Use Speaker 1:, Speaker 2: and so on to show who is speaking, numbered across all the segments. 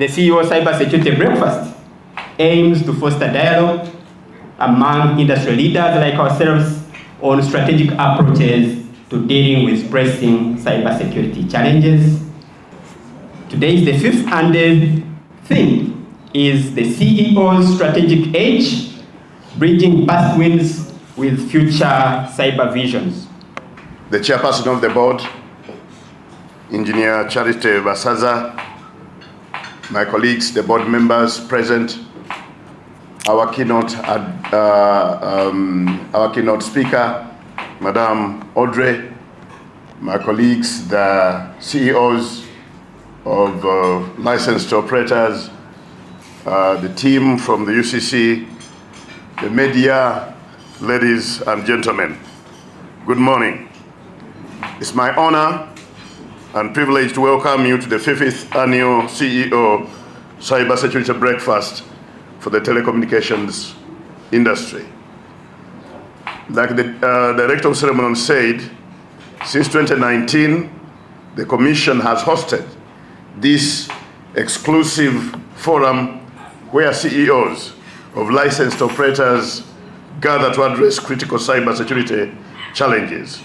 Speaker 1: The CEO Cybersecurity Breakfast aims to foster dialogue among industry leaders like ourselves on strategic approaches to dealing with pressing cybersecurity challenges. Today is the fifth, and the theme is the CEO's Strategic Edge, bridging past wins with future cyber visions.
Speaker 2: The chairperson of the board, Engineer Charity Basaza, my colleagues, the board members present, our keynote speaker, Madam Audrey, my colleagues, the CEOs of licensed operators, the team from the UCC, the media, ladies and gentlemen, good morning. It's my honor and privilege to welcome you to the 5th Annual CEO Cybersecurity Breakfast for the telecommunications industry. Like the Director of Ceremony said, since 2019, the Commission has hosted this exclusive forum where CEOs of licensed operators gather to address critical cybersecurity challenges,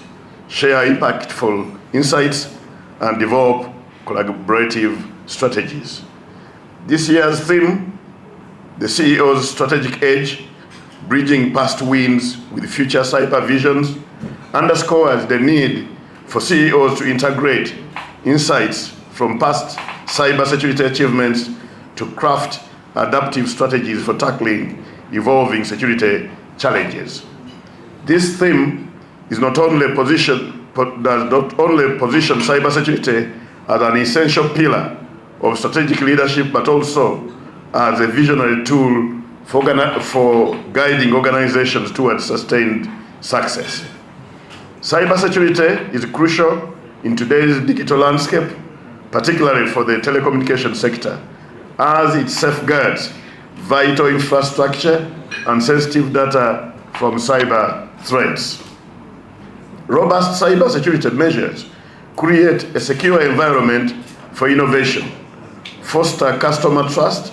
Speaker 2: share impactful insights, and develop collaborative strategies. This year's theme, the CEO's Strategic Edge, bridging past wins with future cyber visions, underscores the need for CEOs to integrate insights from past cybersecurity achievements to craft adaptive strategies for tackling evolving security challenges. This theme is does not only position cybersecurity as an essential pillar of strategic leadership, but also as a visionary tool for guiding organizations towards sustained success. Cybersecurity is crucial in today's digital landscape, particularly for the telecommunications sector, as it safeguards vital infrastructure and sensitive data from cyber threats. Robust cybersecurity measures create a secure environment for innovation, foster customer trust,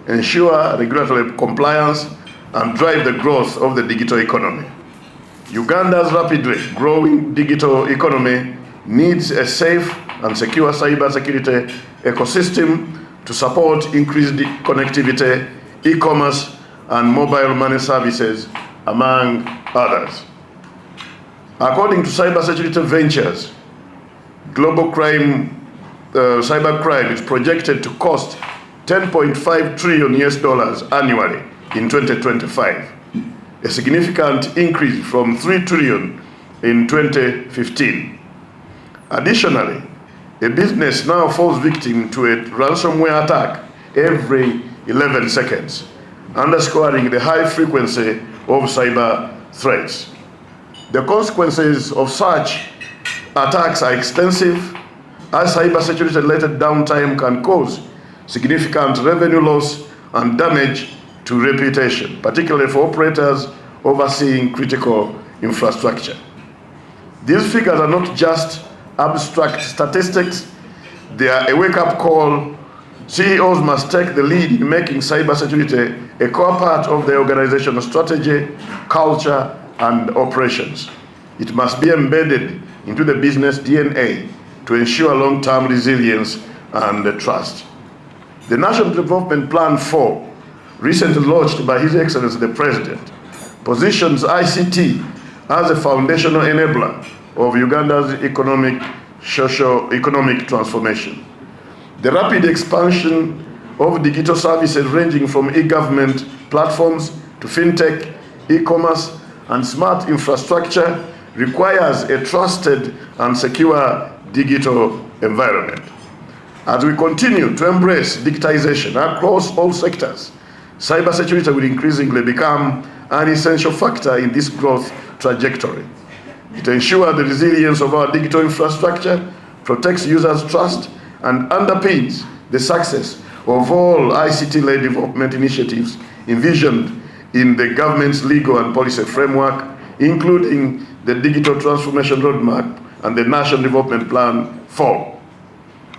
Speaker 2: ensure regulatory compliance, and drive the growth of the digital economy. Uganda's rapidly growing digital economy needs a safe and secure cybersecurity ecosystem to support increased connectivity, e-commerce, and mobile money services, among others. According to Cybersecurity Ventures, global cybercrime is projected to cost $10.5 trillion annually in 2025, a significant increase from $3 trillion in 2015. Additionally, a business now falls victim to a ransomware attack every 11 seconds, underscoring the high frequency of cyber threats. The consequences of such attacks are extensive, as cybersecurity-related downtime can cause significant revenue loss and damage to reputation, particularly for operators overseeing critical infrastructure. These figures are not just abstract statistics, they are a wake-up call. CEOs must take the lead in making cybersecurity a core part of their organizational strategy, culture, and operations. It must be embedded into the business DNA to ensure long-term resilience and trust. The National Development Plan 4, recently launched by His Excellency the President, positions ICT as a foundational enabler of Uganda's socio-economic transformation. The rapid expansion of digital services ranging from e-government platforms to fintech, e-commerce, and smart infrastructure requires a trusted and secure digital environment. As we continue to embrace digitization across all sectors, cybersecurity will increasingly become an essential factor in this growth trajectory. It ensures the resilience of our digital infrastructure, protects users' trust, and underpins the success of all ICT-led development initiatives envisioned in the government's legal and policy framework, including the Digital Transformation Roadmap and the National Development Plan 4.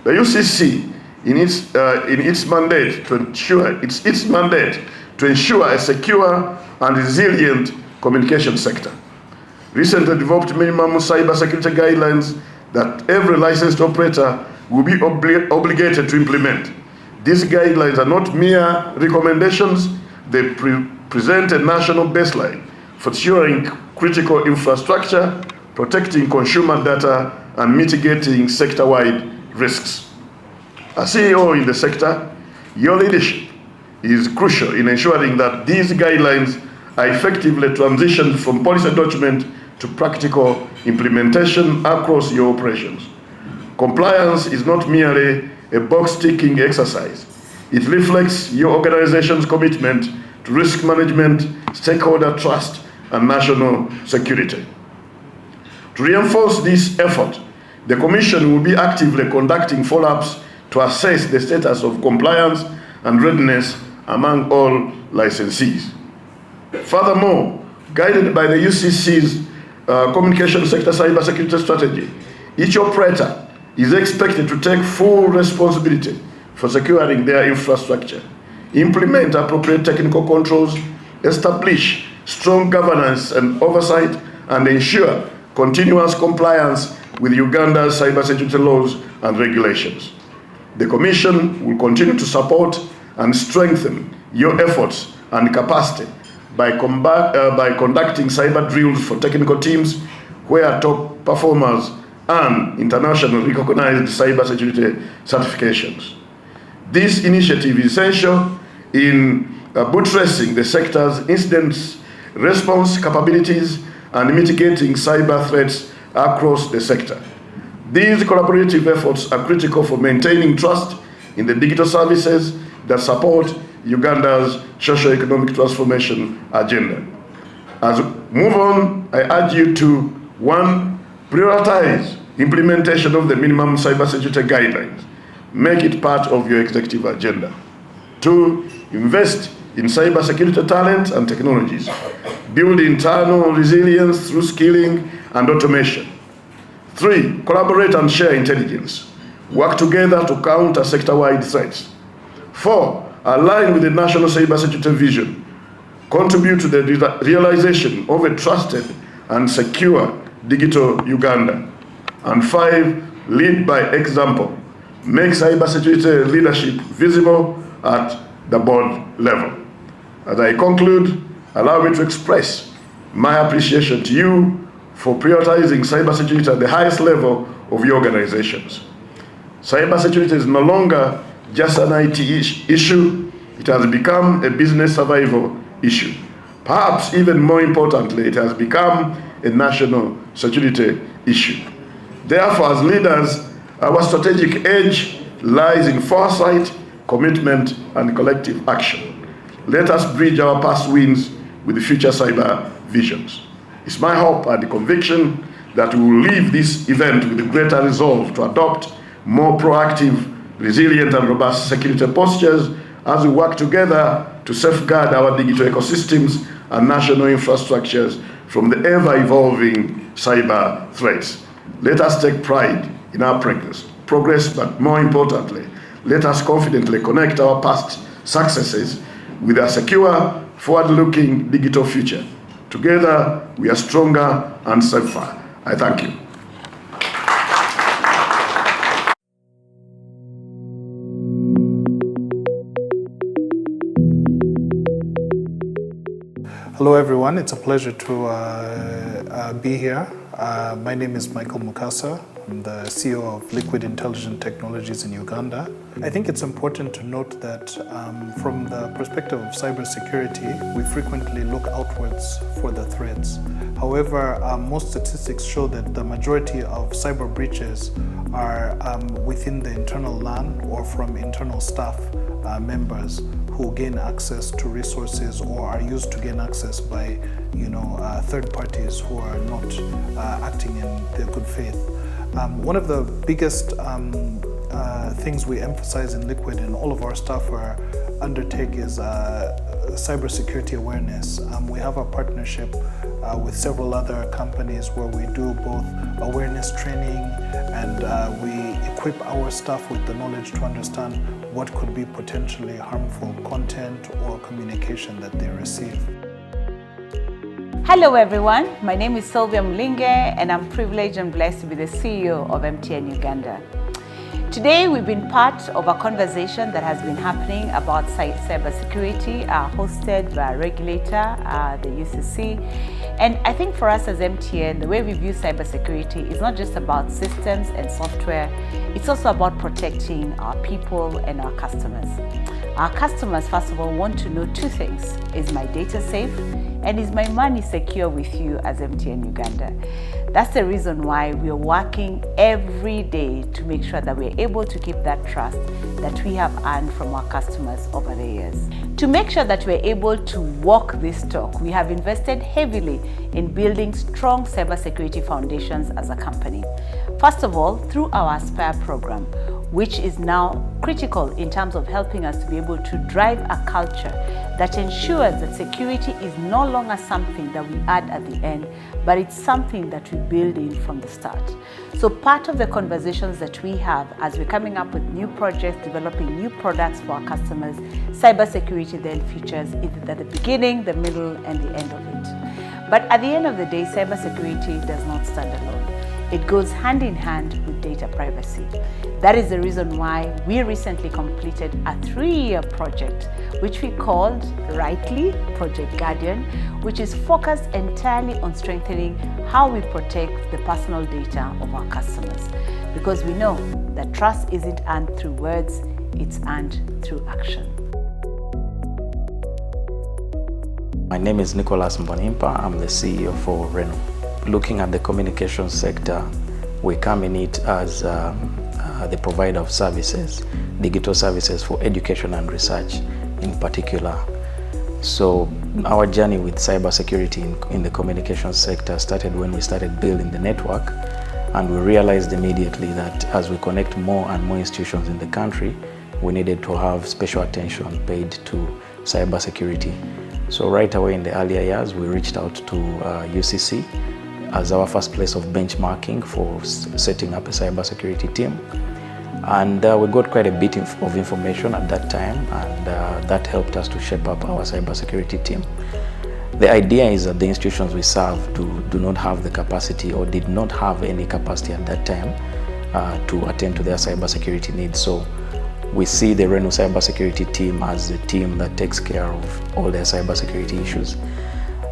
Speaker 2: The UCC in its mandate to ensure a secure and resilient communication sector. Recently developed minimum cybersecurity guidelines that every licensed operator will be obligated to implement. These guidelines are not mere recommendations, they present a national baseline for securing critical infrastructure, protecting consumer data, and mitigating sector-wide risks. As CEO in the sector, your leadership is crucial in ensuring that these guidelines are effectively transitioned from policy document to practical implementation across your operations. Compliance is not merely a box-ticking exercise. It reflects your organization's commitment to risk management, stakeholder trust, and national security. To reinforce this effort, the Commission will be actively conducting follow-ups to assess the status of compliance and readiness among all licensees. Furthermore, guided by the UCC's communication sector cybersecurity strategy, each operator is expected to take full responsibility for securing their infrastructure, implement appropriate technical controls, establish strong governance and oversight, and ensure continuous compliance with Uganda's cybersecurity laws and regulations. The Commission will continue to support and strengthen your efforts and capacity by conducting cyber drills for technical teams where top performers earn internationally recognized cybersecurity certifications. This initiative is essential in buttressing the sector's incident response capabilities and mitigating cyber threats across the sector. These collaborative efforts are critical for maintaining trust in the digital services that support Uganda's socio-economic transformation agenda. As we move on, I urge you to 1. Prioritize implementation of the minimum cybersecurity guidelines. Make it part of your executive agenda. 2. Invest in cybersecurity talent and technologies. Build internal resilience through skilling and automation. 3. Collaborate and share intelligence. Work together to counter sector-wide threats. 4. Align with the national cybersecurity vision. Contribute to the realization of a trusted and secure digital Uganda. And 5. Lead by example. Make cybersecurity leadership visible at the board level. As I conclude, allow me to express my appreciation to you for prioritizing cybersecurity at the highest level of your organizations. Cybersecurity is no longer just an IT issue, it has become a business survival issue. Perhaps even more importantly, it has become a national security issue. Therefore, as leaders, our strategic edge lies in foresight, commitment, and collective action. Let us bridge our past wins with the future cyber visions. It's my hope and conviction that we will leave this event with a greater resolve to adopt more proactive, resilient, and robust security postures as we work together to safeguard our digital ecosystems and national infrastructures from the ever-evolving cyber threats. Let us take pride in our progress, but more importantly, let us confidently connect our past successes with a secure, forward-looking digital future. Together, we are stronger and safer. I thank you.
Speaker 3: Hello everyone, it's a pleasure to be here. My name is Michael Mukasa. I'm the CEO of Liquid Intelligent Technologies in Uganda. I think it's important to note that from the perspective of cybersecurity, we frequently look outwards for the threats. However, most statistics show that the majority of cyber breaches are within the internal LAN or from internal staff members who gain access to resources or are used to gain access by third parties who are not acting in their good faith. One of the biggest things we emphasize in Liquid and all of our staff undertake is cybersecurity awareness. We have a partnership with several other companies where we do both awareness training and we equip our staff with the knowledge to understand what could be potentially harmful content or communication that they receive.
Speaker 4: Hello everyone, my name is Sylvia Mlinge and I'm privileged and blessed to be the CEO of MTN Uganda. Today we've been part of a conversation that has been happening about cybersecurity hosted by a regulator, the UCC. And I think for us as MTN, the way we view cybersecurity is not just about systems and software, it's also about protecting our people and our customers. Our customers, first of all, want to know two things. Is my data safe? And is my money secure with you as MTN Uganda? That's the reason why we are working every day to make sure that we're able to keep that trust that we have earned from our customers over the years. To make sure that we're able to walk this talk, we have invested heavily in building strong cybersecurity foundations as a company. First of all, through our Aspire program, which is now critical in terms of helping us to be able to drive a culture that ensures that security is no longer something that we add at the end, but it's something that we build in from the start. So part of the conversations that we have as we're coming up with new projects, developing new products for our customers, cybersecurity then features either at the beginning, the middle, and the end of it. But at the end of the day, cybersecurity does not stand alone. It goes hand in hand with data privacy. That is the reason why we recently completed a 3-year project, which we called, rightly, Project Guardian, which is focused entirely on strengthening how we protect the personal data of our customers. Because we know that trust isn't earned through words, it's earned through action.
Speaker 5: My name is Nicholas Mbonimpa. I'm the CEO for Reno. Looking at the communications sector, we come in it as the provider of services, digital services for education and research in particular. So our journey with cybersecurity in the communications sector started when we started building the network, and we realized immediately that as we connect more and more institutions in the country, we needed to have special attention paid to cybersecurity. So right away in the earlier years, we reached out to UCC as our first place of benchmarking for setting up a cybersecurity team. And we got quite a bit of information at that time, and that helped us to shape up our cybersecurity team. The idea is that the institutions we serve do not have the capacity or did not have any capacity at that time to attend to their cybersecurity needs. So we see the Reno cybersecurity team as the team that takes care of all their cybersecurity issues.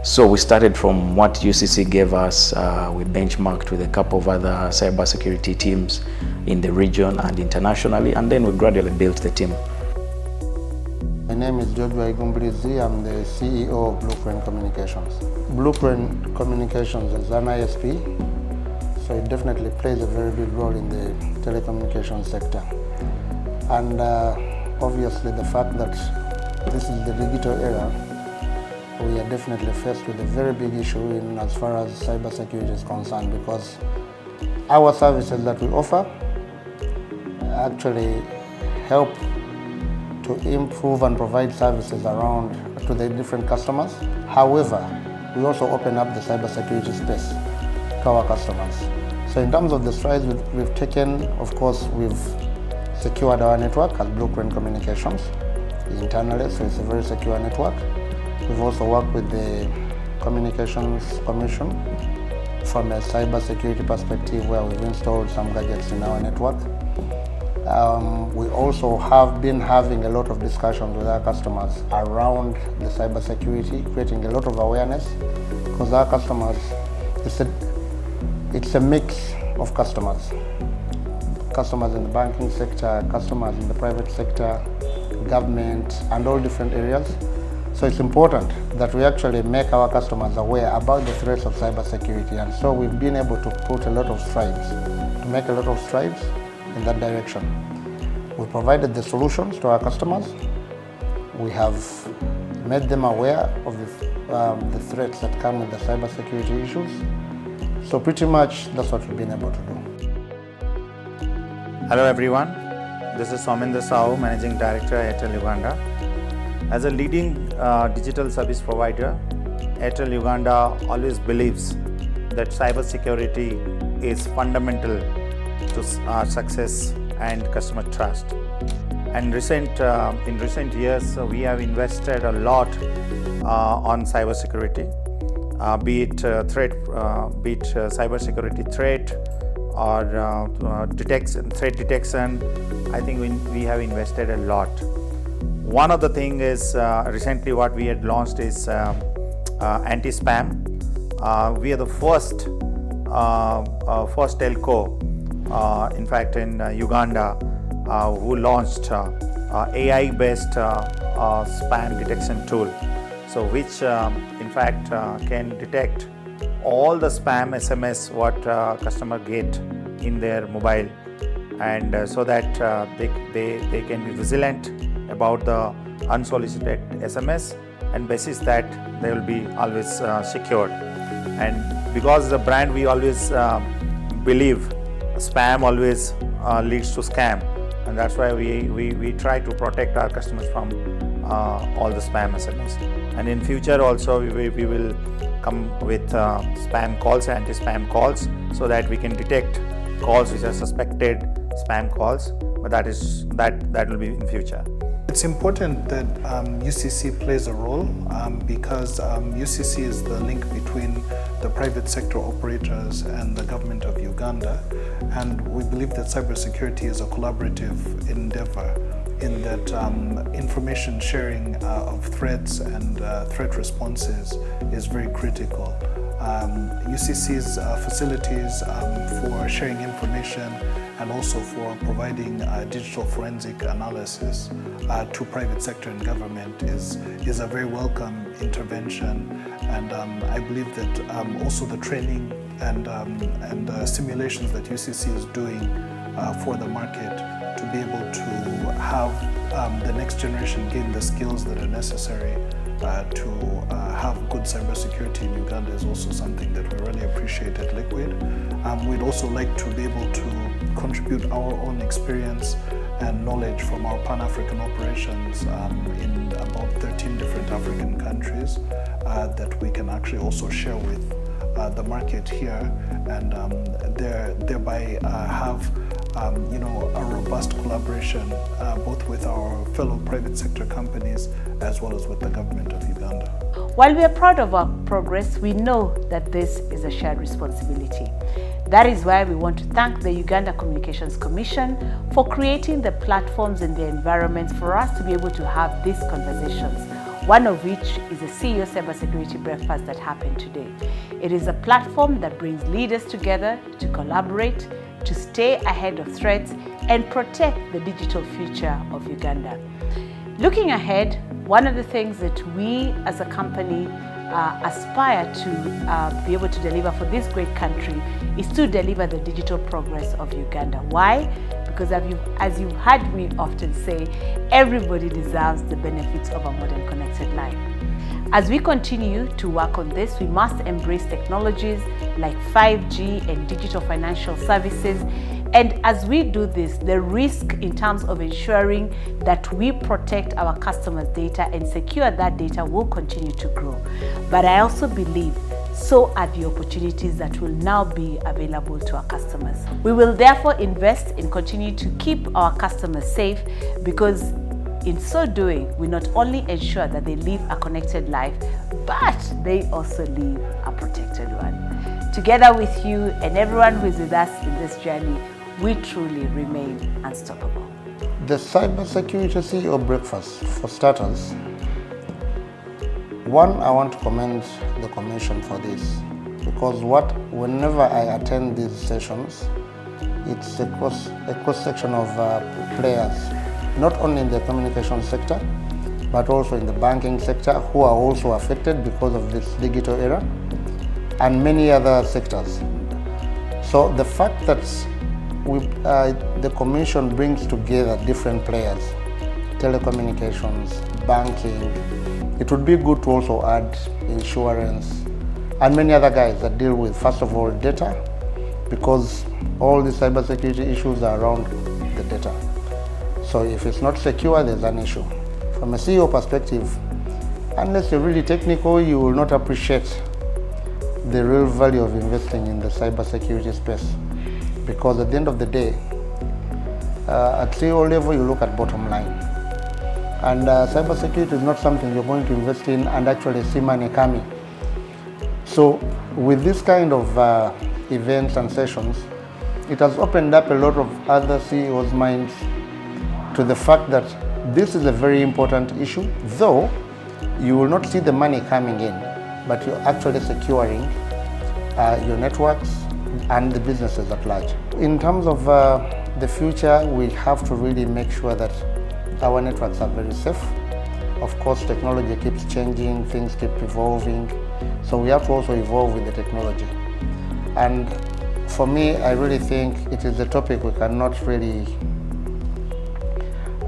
Speaker 5: So we started from what UCC gave us. We benchmarked with a couple of other cybersecurity teams in the region and internationally, and then we gradually built the team.
Speaker 6: My name is Joshua Igumblizi. I'm the CEO of Blueprint Communications. Blueprint Communications is an ISP, so it definitely plays a very big role in the telecommunications sector. And obviously the fact that this is the digital era, we are definitely faced with a very big issue in as far as cybersecurity is concerned, because our services that we offer actually help to improve and provide services around to the different customers. However, we also open up the cybersecurity space to our customers. So in terms of the strides we've taken, of course, we've secured our network as Blueprint Communications internally, so it's a very secure network. We've also worked with the Communications Commission from a cybersecurity perspective, where we've installed some gadgets in our network. We also have been having a lot of discussions with our customers around the cybersecurity, creating a lot of awareness, because our customers, it's a mix of customers. Customers in the banking sector, customers in the private sector, government, and all different areas. So it's important that we actually make our customers aware about the threats of cybersecurity, and so we've been able to put a lot of strides, to make a lot of strides in that direction. We provided the solutions to our customers. We have made them aware of the threats that come with the cybersecurity issues. So pretty much that's what we've been able to do.
Speaker 7: Hello everyone, this is Sominder Sahu, Managing Director at Airtel Uganda. As a leading digital service provider, Airtel Uganda always believes that cybersecurity is fundamental to our success and customer trust. And in recent years, we have invested a lot on cybersecurity, be it cybersecurity threat or threat detection. I think we have invested a lot. One of the things is recently what we had launched is anti-spam. We are the first telco, in fact, in Uganda, who launched AI-based spam detection tool. So which in fact can detect all the spam SMS what customer get in their mobile, and so that they can be vigilant about the unsolicited SMS, and basis that they will be always secured. And because the brand, we always believe spam always leads to scam, and that's why we try to protect our customers from all the spam SMS. And in future also we will come with spam calls, anti-spam calls, so that we can detect calls which are suspected spam calls, but that will be in future.
Speaker 3: It's important that UCC plays a role because UCC is the link between the private sector operators and the government of Uganda, and we believe that cybersecurity is a collaborative endeavor in that information sharing of threats and threat responses is very critical. UCC's facilities for sharing information and also for providing digital forensic analysis to private sector and government is a very welcome intervention, and I believe that also the training and simulations that UCC is doing for the market to be able to have the next generation gain the skills that are necessary to have good cybersecurity in Uganda is also something that we really appreciate at Liquid. We'd also like to be able to contribute our own experience and knowledge from our Pan-African operations in about 13 different African countries that we can actually also share with the market here, and thereby have a robust collaboration both with our fellow private sector companies as well as with the government of Uganda.
Speaker 4: While we are proud of our progress, we know that this is a shared responsibility. That is why we want to thank the Uganda Communications Commission for creating the platforms and the environments for us to be able to have these conversations, one of which is the CEO Cybersecurity Breakfast that happened today. It is a platform that brings leaders together to collaborate, to stay ahead of threats and protect the digital future of Uganda. Looking ahead, one of the things that we as a company aspire to be able to deliver for this great country is to deliver the digital progress of Uganda. Why? Because as you've heard me often say, everybody deserves the benefits of a modern connected life. As we continue to work on this, we must embrace technologies like 5G and digital financial services. And as we do this, the risk in terms of ensuring that we protect our customers' data and secure that data will continue to grow. But I also believe so are the opportunities that will now be available to our customers. We will therefore invest in continuing to keep our customers safe, because in so doing, we not only ensure that they live a connected life, but they also live a protected one. Together with you and everyone who is with us in this journey, we truly remain unstoppable.
Speaker 6: The Cybersecurity CEO Breakfast, for starters, one, I want to commend the Commission for this, because whenever I attend these sessions, it's a cross-section of players, not only in the communication sector, but also in the banking sector, who are also affected because of this digital era, and many other sectors. So the fact that the Commission brings together different players, telecommunications, banking, it would be good to also add insurance and many other guys that deal with, first of all, data, because all the cybersecurity issues are around the data. So if it's not secure, there's an issue. From a CEO perspective, unless you're really technical, you will not appreciate the real value of investing in the cybersecurity space. Because at the end of the day, at CEO level, you look at bottom line. And cybersecurity is not something you're going to invest in and actually see money coming. So with this kind of events and sessions, it has opened up a lot of other CEOs' minds to the fact that this is a very important issue, though you will not see the money coming in, but you're actually securing your networks and the businesses at large. In terms of the future, we have to really make sure that our networks are very safe. Of course, technology keeps changing, things keep evolving, so we have to also evolve with the technology. And for me, I really think it is a topic we cannot really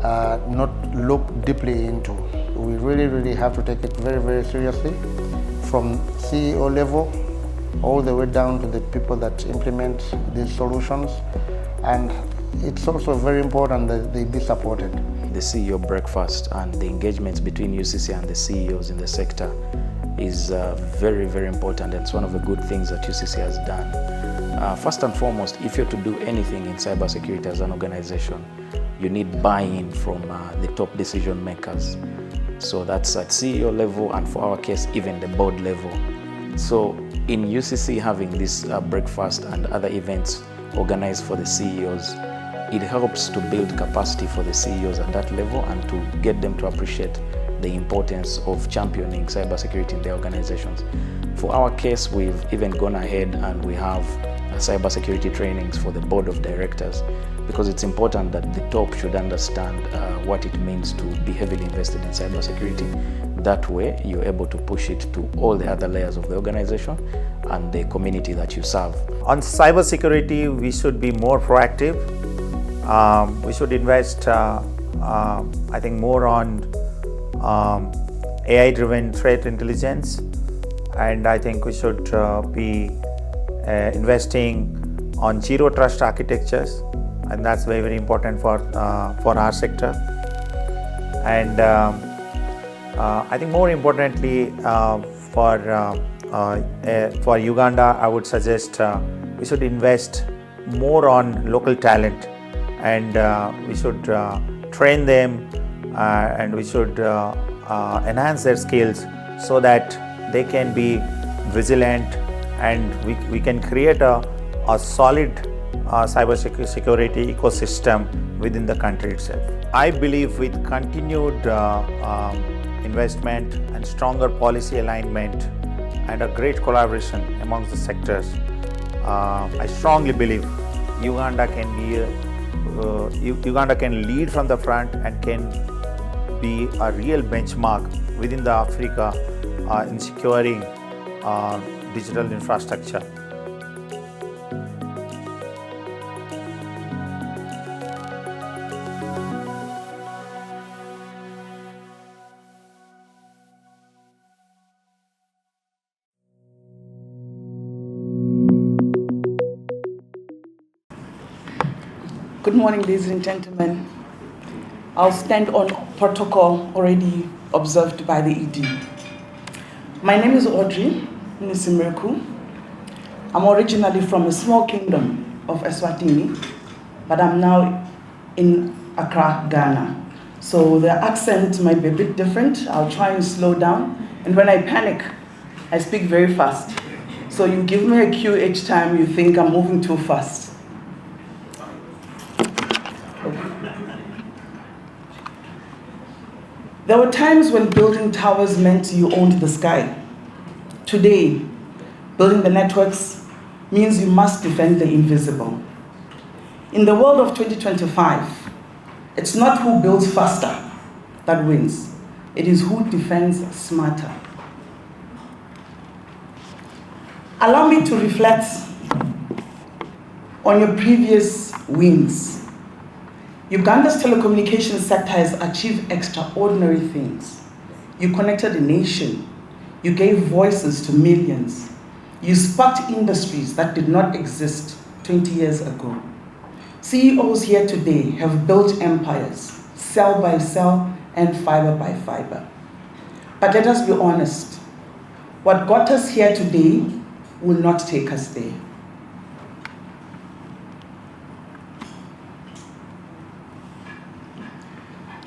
Speaker 6: not look deeply into. We really have to take it very seriously, from CEO level all the way down to the people that implement these solutions. And it's also very important that they be supported.
Speaker 5: The CEO breakfast and the engagements between UCC and the CEOs in the sector is very important, and it's one of the good things that UCC has done. First and foremost, if you're to do anything in cybersecurity as an organization, you need buy-in from the top decision makers. So that's at CEO level, and for our case, even the board level. So in UCC having this breakfast and other events organized for the CEOs, it helps to build capacity for the CEOs at that level and to get them to appreciate the importance of championing cybersecurity in their organizations. For our case, we've even gone ahead and we have cybersecurity trainings for the board of directors, because it's important that the top should understand what it means to be heavily invested in cybersecurity. That way, you're able to push it to all the other layers of the organization and the community that you serve.
Speaker 7: On cybersecurity, we should be more proactive. We should invest, I think, more on AI-driven threat intelligence, and I think we should be investing on zero trust architectures, and that's very important for our sector. And I think more importantly for Uganda, I would suggest we should invest more on local talent, and we should train them and we should enhance their skills so that they can be vigilant, and we can create a solid cybersecurity ecosystem within the country itself. I believe with continued investment and stronger policy alignment and a great collaboration amongst the sectors, I strongly believe Uganda can lead from the front and can be a real benchmark within the Africa in securing digital infrastructure.
Speaker 8: Good morning, ladies and gentlemen. I'll stand on protocol already observed by the ED. My name is Audrey Nisimeku. I'm originally from a small kingdom of Eswatini, but I'm now in Accra, Ghana. So the accent might be a bit different. I'll try and slow down. And when I panic, I speak very fast. So you give me a cue each time you think I'm moving too fast. There were times when building towers meant you owned the sky. Today, building the networks means you must defend the invisible. In the world of 2025, it's not who builds faster that wins. It is who defends smarter. Allow me to reflect on your previous wins. Uganda's telecommunications sector has achieved extraordinary things. You connected a nation. You gave voices to millions. You sparked industries that did not exist 20 years ago. CEOs here today have built empires, cell by cell and fiber by fiber. But let us be honest, what got us here today will not take us there.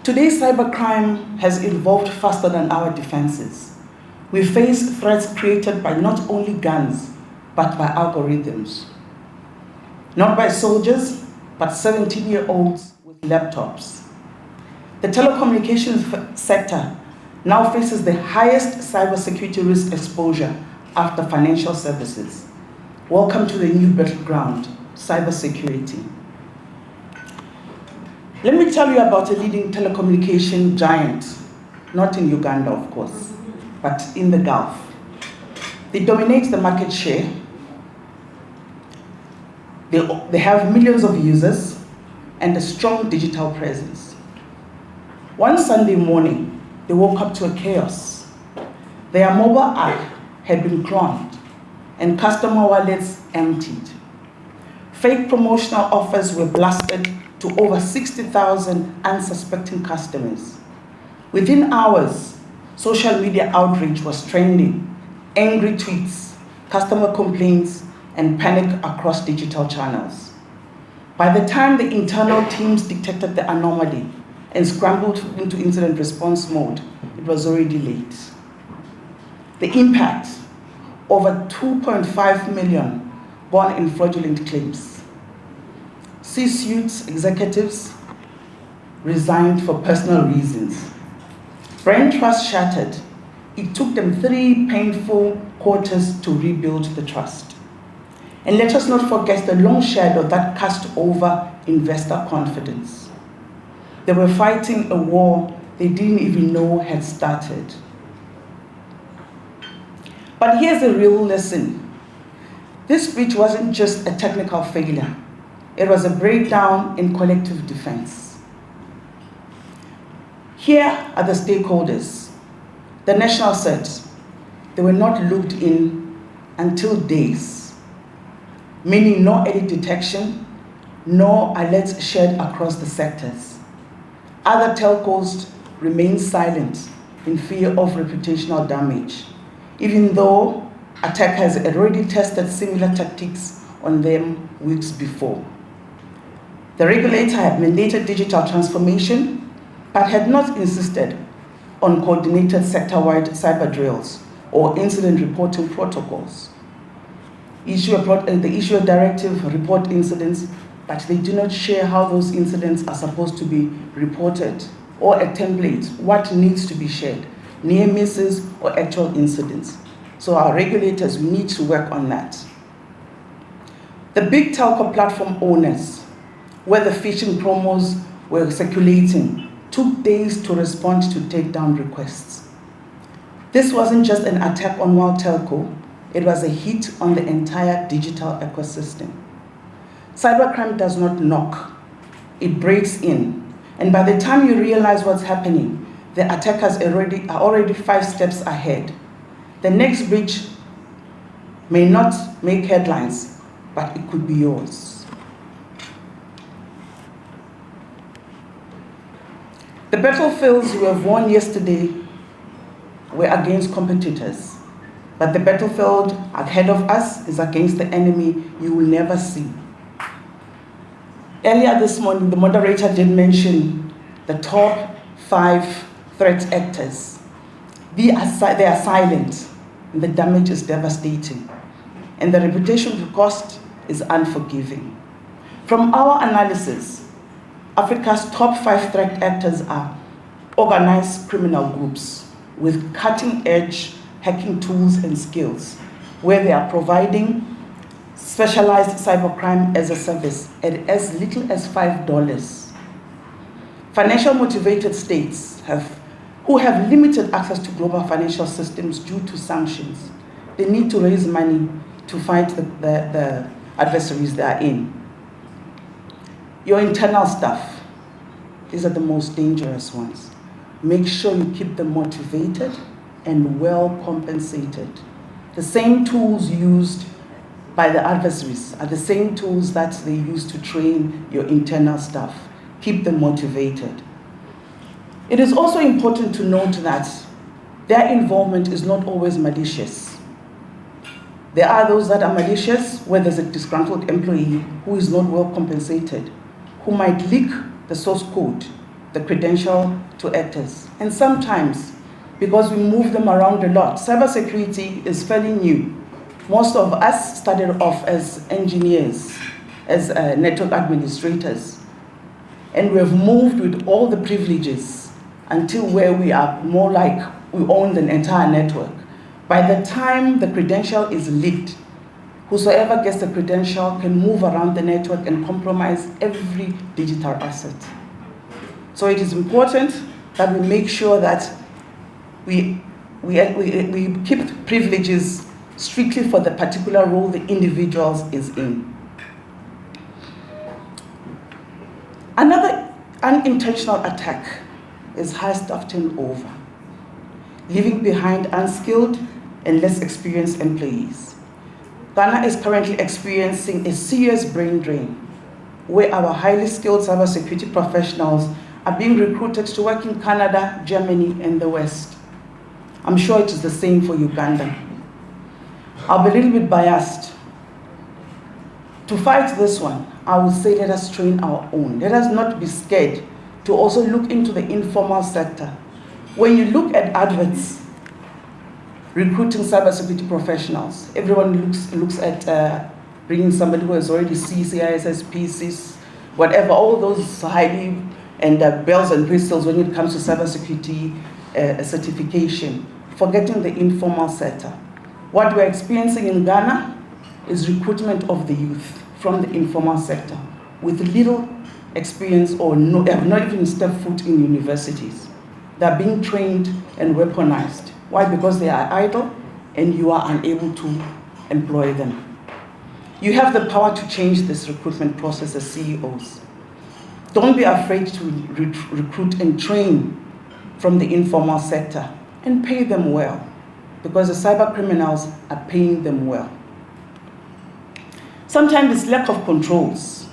Speaker 8: Today's cybercrime has evolved faster than our defenses. We face threats created by not only guns, but by algorithms. Not by soldiers, but 17-year-olds with laptops. The telecommunications sector now faces the highest cybersecurity risk exposure after financial services. Welcome to the new battleground, cybersecurity. Let me tell you about a leading telecommunication giant, not in Uganda, of course, but in the Gulf. They dominate the market share. They have millions of users and a strong digital presence. One Sunday morning, they woke up to a chaos. Their mobile app had been cloned and customer wallets emptied. Fake promotional offers were blasted to over 60,000 unsuspecting customers. Within hours, social media outrage was trending, angry tweets, customer complaints, and panic across digital channels. By the time the internal teams detected the anomaly and scrambled into incident response mode, it was already late. The impact, over 2.5 million gone in fraudulent claims. C-suite executives resigned for personal reasons. Brand trust shattered. It took them 3 painful quarters to rebuild the trust. And let us not forget the long shadow that cast over investor confidence. They were fighting a war they didn't even know had started. But here's a real lesson. This breach wasn't just a technical failure. It was a breakdown in collective defense. Here are the stakeholders. The national said they were not looked in until days, meaning no early detection, no alerts shared across the sectors. Other telcos remain silent in fear of reputational damage, even though attackers had already tested similar tactics on them weeks before. The regulator had mandated digital transformation, but had not insisted on coordinated sector-wide cyber drills or incident reporting protocols. The issue a directive report incidents, but they do not share how those incidents are supposed to be reported, or a template, what needs to be shared, near misses or actual incidents. So our regulators, we need to work on that. The big telco platform owners, where the phishing promos were circulating, took days to respond to takedown requests. This wasn't just an attack on one telco, it was a hit on the entire digital ecosystem. Cybercrime does not knock, it breaks in. And by the time you realize what's happening, the attackers are already 5 steps ahead. The next breach may not make headlines, but it could be yours. The battlefields we have won yesterday were against competitors, but the battlefield ahead of us is against the enemy you will never see. Earlier this morning, the moderator did mention the top 5 threat actors. They are silent, and the damage is devastating, and the reputation cost is unforgiving. From our analysis, Africa's top 5 threat actors are organized criminal groups with cutting-edge hacking tools and skills, where they are providing specialized cybercrime as a service at as little as $5. Financial motivated states who have limited access to global financial systems due to sanctions. They need to raise money to fight the adversaries they are in. Your internal staff, these are the most dangerous ones. Make sure you keep them motivated and well compensated. The same tools used by the adversaries are the same tools that they use to train your internal staff. Keep them motivated. It is also important to note that their involvement is not always malicious. There are those that are malicious where there's a disgruntled employee who is not well compensated, who might leak the source code, the credential to actors. And sometimes, because we move them around a lot, cybersecurity is fairly new. Most of us started off as engineers, as network administrators, and we have moved with all the privileges until where we are more like we own the entire network. By the time the credential is leaked, whosoever gets the credential can move around the network and compromise every digital asset. So it is important that we make sure that we keep privileges strictly for the particular role the individual is in. Another unintentional attack is high staff turnover, leaving behind unskilled and less experienced employees. Ghana is currently experiencing a serious brain drain, where our highly skilled cybersecurity professionals are being recruited to work in Canada, Germany, and the West. I'm sure it is the same for Uganda. I'll be a little bit biased. To fight this one, I would say let us train our own. Let us not be scared to also look into the informal sector. When you look at adverts recruiting cybersecurity professionals, everyone looks at bringing somebody who has already CISSP, PCs, whatever, all those highly and bells and whistles when it comes to cybersecurity certification, forgetting the informal sector. What we're experiencing in Ghana is recruitment of the youth from the informal sector with little experience or have not even stepped foot in universities. They're being trained and weaponized. Why? Because they are idle and you are unable to employ them. You have the power to change this recruitment process as CEOs. Don't be afraid to recruit and train from the informal sector and pay them well, because the cyber criminals are paying them well. Sometimes it's lack of controls,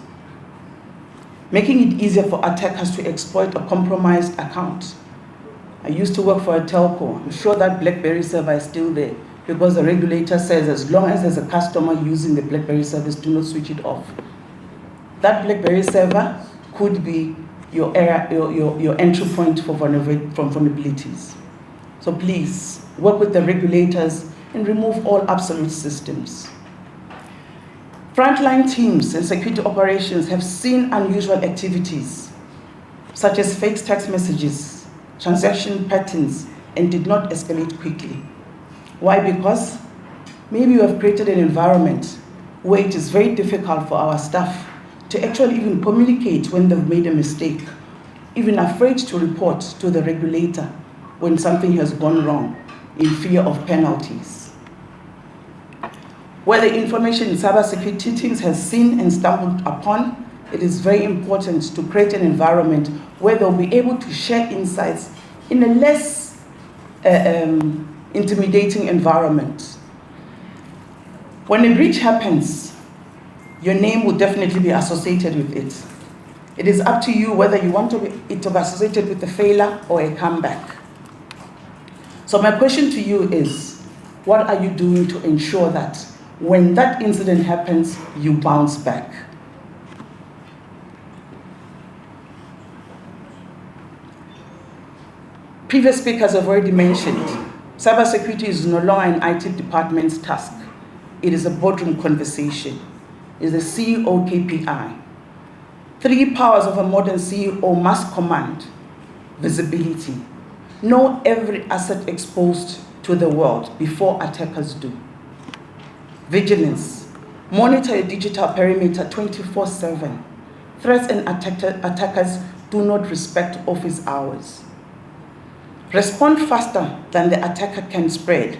Speaker 8: making it easier for attackers to exploit a compromised account. I used to work for a telco. I'm sure that BlackBerry server is still there because the regulator says as long as there's a customer using the BlackBerry service, do not switch it off. That BlackBerry server could be your entry point for vulnerabilities. So please, work with the regulators and remove all absolute systems. Frontline teams and security operations have seen unusual activities, such as fake text messages, transaction patterns, and did not escalate quickly. Why? Because maybe you have created an environment where it is very difficult for our staff to actually even communicate when they've made a mistake, even afraid to report to the regulator when something has gone wrong in fear of penalties. Where the information in cybersecurity teams has seen and stumbled upon, it is very important to create an environment where they'll be able to share insights in a less intimidating environment. When a breach happens, your name will definitely be associated with it. It is up to you whether you want it to be associated with a failure or a comeback. So my question to you is, what are you doing to ensure that when that incident happens, you bounce back? Previous speakers have already mentioned, cybersecurity is no longer an IT department's task. It is a boardroom conversation. It is a CEO KPI. 3 powers of a modern CEO must command: visibility, know every asset exposed to the world before attackers do; vigilance, monitor your digital perimeter 24/7. Threats and attackers do not respect office hours. Respond faster than the attacker can spread.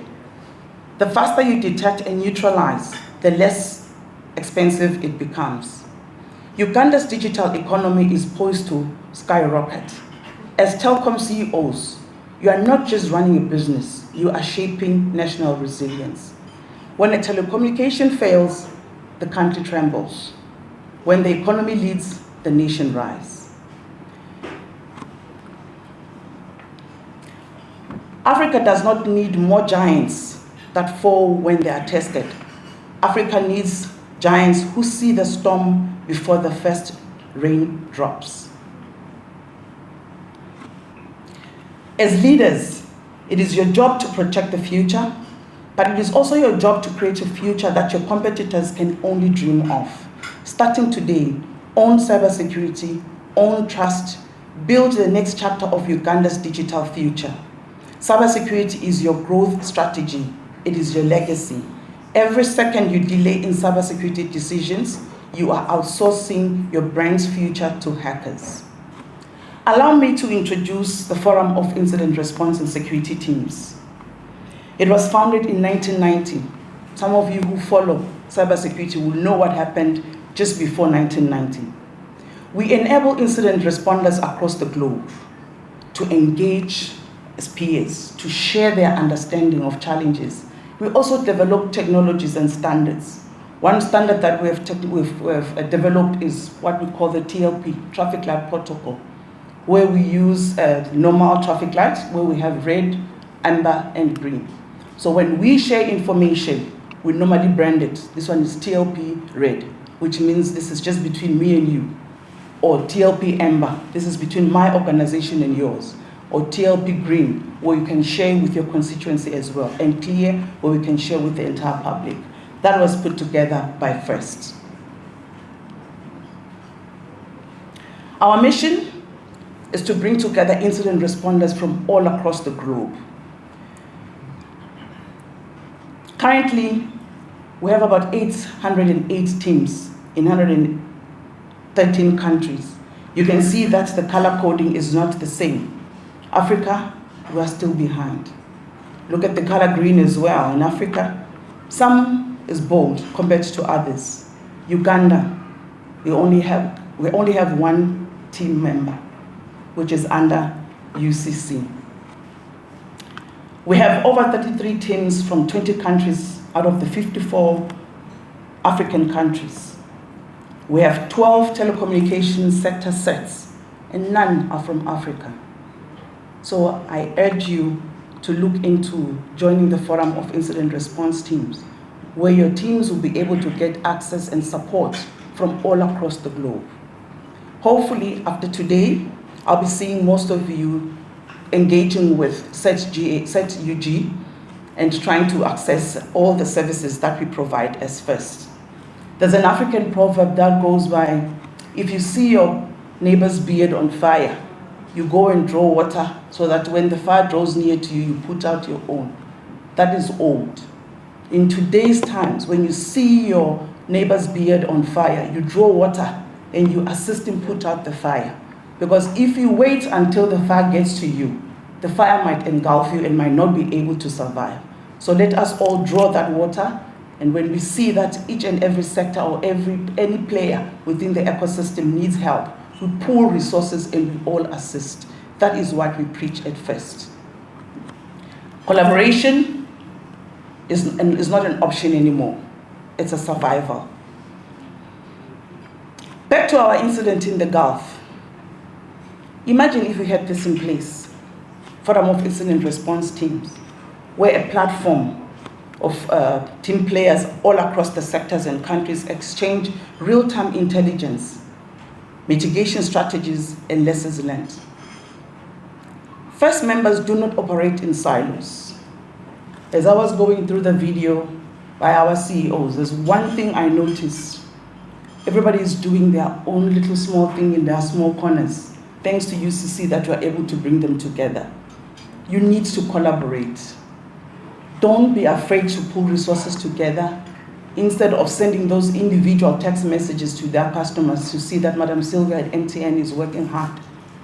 Speaker 8: The faster you detect and neutralize, the less expensive it becomes. Uganda's digital economy is poised to skyrocket. As telecom CEOs, you are not just running a business, you are shaping national resilience. When a telecommunication fails, the country trembles. When the economy leads, the nation rises. Africa does not need more giants that fall when they are tested. Africa needs giants who see the storm before the first rain drops. As leaders, it is your job to protect the future, but it is also your job to create a future that your competitors can only dream of. Starting today, own cybersecurity, own trust, build the next chapter of Uganda's digital future. Cybersecurity is your growth strategy. It is your legacy. Every second you delay in cybersecurity decisions, you are outsourcing your brand's future to hackers. Allow me to introduce the Forum of Incident Response and Security Teams. It was founded in 1990. Some of you who follow cybersecurity will know what happened just before 1990. We enable incident responders across the globe to engage as peers, to share their understanding of challenges. We also develop technologies and standards. One standard that we've developed is what we call the TLP, Traffic Light Protocol, where we use normal traffic lights, where we have red, amber, and green. So when we share information, we normally brand it. This one is TLP red, which means this is just between me and you. Or TLP amber, this is between my organization and yours. Or TLP green, where you can share with your constituency as well. And clear, where we can share with the entire public. That was put together by FIRST. Our mission is to bring together incident responders from all across the globe. Currently, we have about 808 teams in 113 countries. You can see that the color coding is not the same. Africa, we are still behind. Look at the color green as well. In Africa, some is bold compared to others. Uganda, we only have one team member, which is under UCC. We have over 33 teams from 20 countries out of the 54 African countries. We have 12 telecommunications sector sets, and none are from Africa. So I urge you to look into joining the Forum of Incident Response Teams, where your teams will be able to get access and support from all across the globe. Hopefully, after today, I'll be seeing most of you engaging with CERT-UG and trying to access all the services that we provide as FIRST. There's an African proverb that goes by, if you see your neighbor's beard on fire, you go and draw water so that when the fire draws near to you, you put out your own. That is old. In today's times, when you see your neighbor's beard on fire, you draw water and you assist him put out the fire. Because if you wait until the fire gets to you, the fire might engulf you and might not be able to survive. So let us all draw that water, and when we see that each and every sector or any player within the ecosystem needs help, we pool resources and we all assist. That is what we preach at FIRST. Collaboration is not an option anymore. It's a survival. Back to our incident in the Gulf. Imagine if we had this in place, Forum of Incident Response Teams, where a platform of team players all across the sectors and countries exchange real-time intelligence, mitigation strategies, and lessons learned. FIRST members do not operate in silos. As I was going through the video by our CEOs, there's one thing I noticed. Everybody is doing their own little small thing in their small corners, thanks to UCC that we're able to bring them together. You need to collaborate. Don't be afraid to pull resources together instead of sending those individual text messages to their customers to see that Madam Sylvia at MTN is working hard.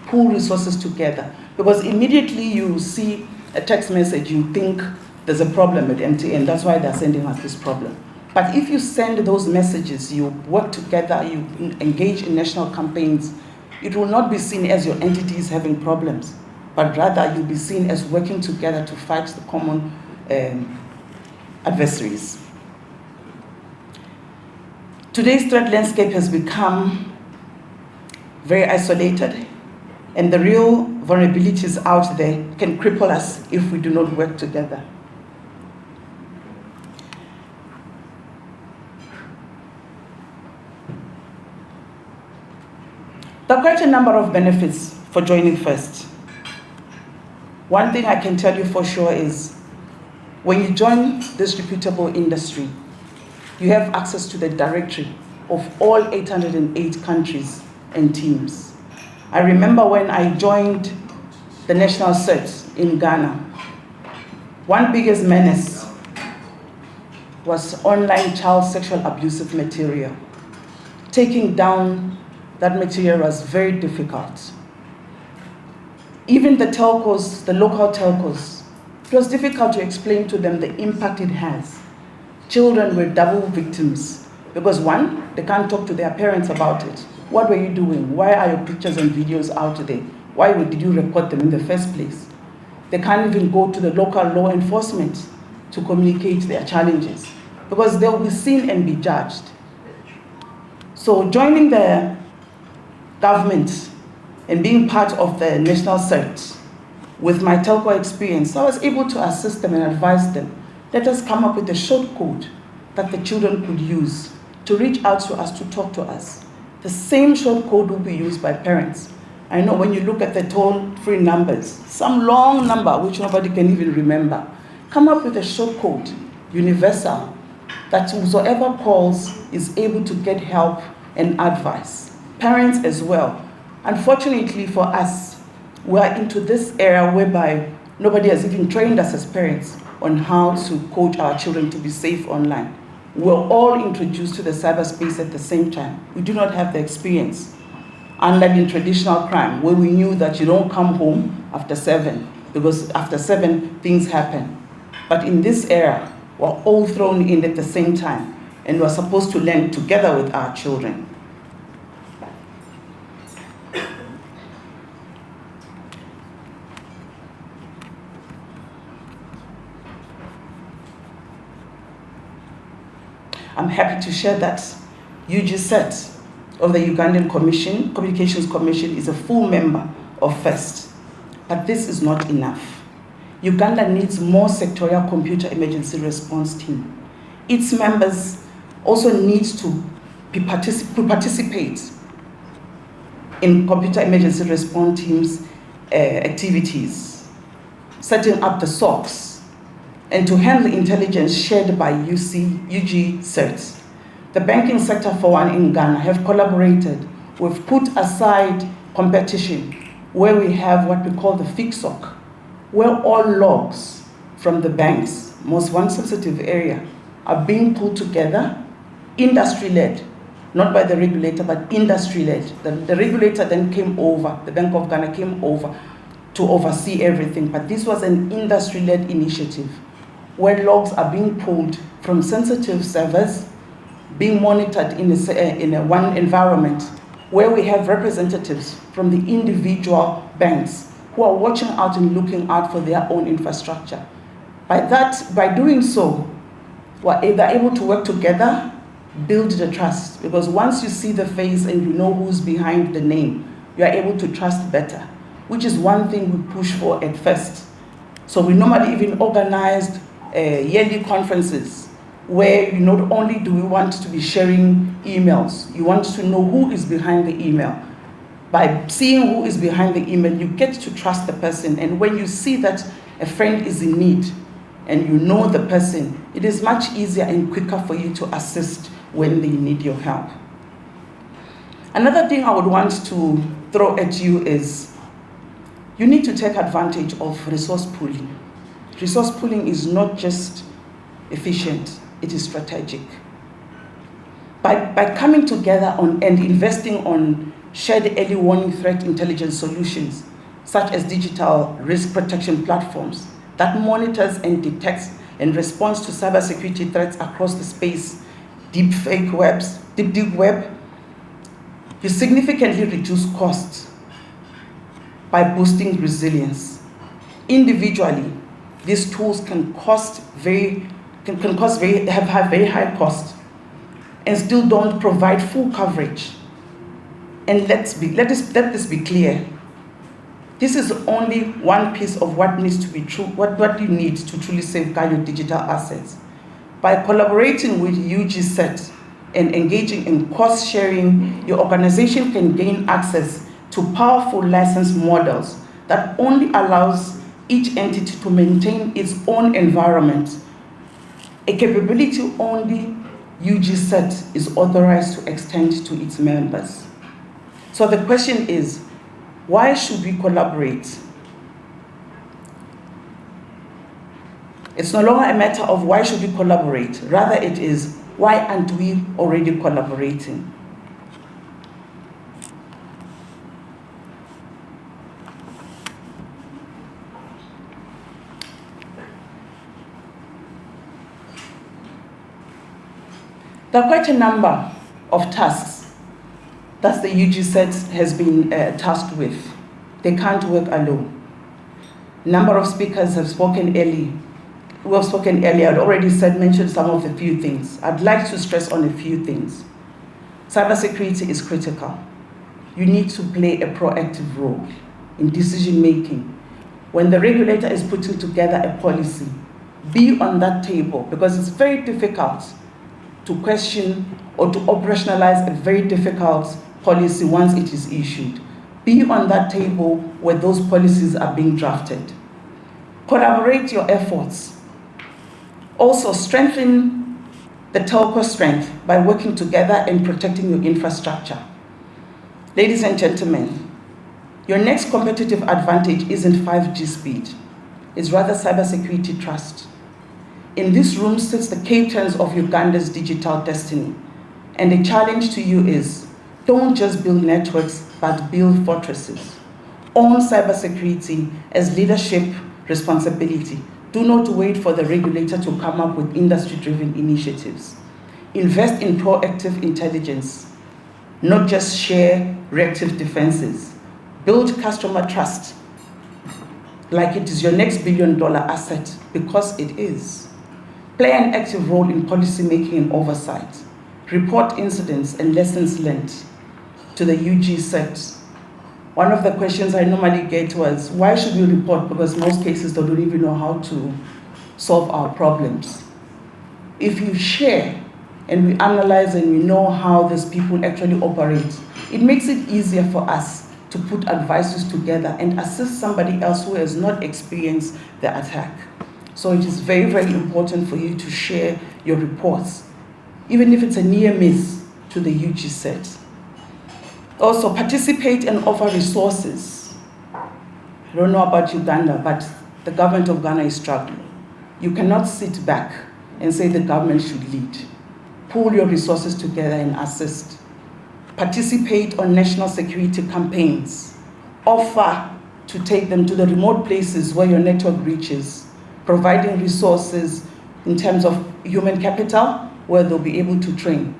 Speaker 8: Pull resources together, because immediately you see a text message, you think there's a problem at MTN. That's why they're sending us this problem. But if you send those messages, you work together, you engage in national campaigns, it will not be seen as your entities having problems, but rather you'll be seen as working together to fight the common adversaries. Today's threat landscape has become very isolated. and the real vulnerabilities out there can cripple us if we do not work together. There are quite a number of benefits for joining FIRST. One thing I can tell you for sure is when you join this reputable industry, you have access to the directory of all 808 countries and teams. I remember when I joined the national CERT in Ghana, one biggest menace was online child sexual abusive material. Taking down that material was very difficult. Even the telcos, the local telcos, it was difficult to explain to them the impact it has. Children were double victims because one, they can't talk to their parents about it. What were you doing? Why are your pictures and videos out there? Why did you record them in the first place? They can't even go to the local law enforcement to communicate their challenges because they'll be seen and be judged. So joining the government and being part of the national CERT, with my telco experience, I was able to assist them and advise them. Let us come up with a short code that the children could use to reach out to us, to talk to us. The same short code will be used by parents. I know when you look at the toll-free numbers, some long number which nobody can even remember, come up with a short code, universal, that whosoever calls is able to get help and advice. Parents as well. Unfortunately for us, we are into this era whereby nobody has even trained us as parents on how to coach our children to be safe online. We're all introduced to the cyberspace at the same time. We do not have the experience. Unlike in traditional crime, where we knew that you don't come home after 7, because after 7, things happen. But in this era, we're all thrown in at the same time, and we're supposed to learn together with our children. I'm happy to share that UGCET of the Ugandan Communications Commission is a full member of FIRST. But this is not enough. Uganda needs more sectorial computer emergency response team. Its members also need to participate in computer emergency response teams activities, setting up the SOCs, and to handle intelligence shared by UGCERT. The banking sector, for one, in Ghana have collaborated. We've put aside competition where we have what we call the FICSOC, where all logs from the banks, most one sensitive area, are being pulled together, industry-led, not by the regulator, but industry-led. The regulator then came over, the Bank of Ghana came over to oversee everything, but this was an industry-led initiative where logs are being pulled from sensitive servers, being monitored in one environment, where we have representatives from the individual banks who are watching out and looking out for their own infrastructure. By doing so, they're able to work together, build the trust, because once you see the face and you know who's behind the name, you are able to trust better, which is one thing we push for at FIRST. So we normally even organized yearly conferences where not only do we want to be sharing emails, you want to know who is behind the email. By seeing who is behind the email, you get to trust the person. And when you see that a friend is in need and you know the person, it is much easier and quicker for you to assist when they need your help. Another thing I would want to throw at you is you need to take advantage of resource pooling. Resource pooling is not just efficient, it is strategic. By coming together and investing on shared early warning threat intelligence solutions, such as digital risk protection platforms that monitors and detects and responds to cybersecurity threats across the space, deep web, you significantly reduce costs by boosting resilience. Individually, these tools can have very high cost and still don't provide full coverage. And let this be clear. This is only one piece of what needs to be true, what you need to truly safeguard your digital assets. By collaborating with UGCET and engaging in cost sharing, your organization can gain access to powerful license models that only allows each entity to maintain its own environment, a capability only UGCET is authorized to extend to its members. So the question is, why should we collaborate? It's no longer a matter of why should we collaborate, rather it is why aren't we already collaborating? There are quite a number of tasks that the UGCET has been tasked with. They can't work alone. A number of speakers have spoken early. We have spoken earlier. I'd already mentioned some of the few things. I'd like to stress on a few things. Cybersecurity is critical. You need to play a proactive role in decision making. When the regulator is putting together a policy, be on that table, because it's very difficult to question or to operationalize a very difficult policy once it is issued. Be on that table where those policies are being drafted. Collaborate your efforts. Also strengthen the telco strength by working together and protecting your infrastructure. Ladies and gentlemen, your next competitive advantage isn't 5G speed, it's rather cybersecurity trust. In this room sits the captains of Uganda's digital destiny. And the challenge to you is, don't just build networks, but build fortresses. Own cybersecurity as leadership responsibility. Do not wait for the regulator to come up with industry-driven initiatives. Invest in proactive intelligence, not just share reactive defenses. Build customer trust like it is your next billion-dollar asset, because it is. Play an active role in policymaking and oversight. Report incidents and lessons learned to the UGCET. One of the questions I normally get was, why should we report? Because most cases they don't even know how to solve our problems. If you share and we analyze and we know how these people actually operate, it makes it easier for us to put advices together and assist somebody else who has not experienced the attack. So it is very, very important for you to share your reports, even if it's a near miss, to the UGCET. Also, participate and offer resources. I don't know about Uganda, but the government of Ghana is struggling. You cannot sit back and say the government should lead. Pull your resources together and assist. Participate on national security campaigns. Offer to take them to the remote places where your network reaches, providing resources in terms of human capital where they'll be able to train.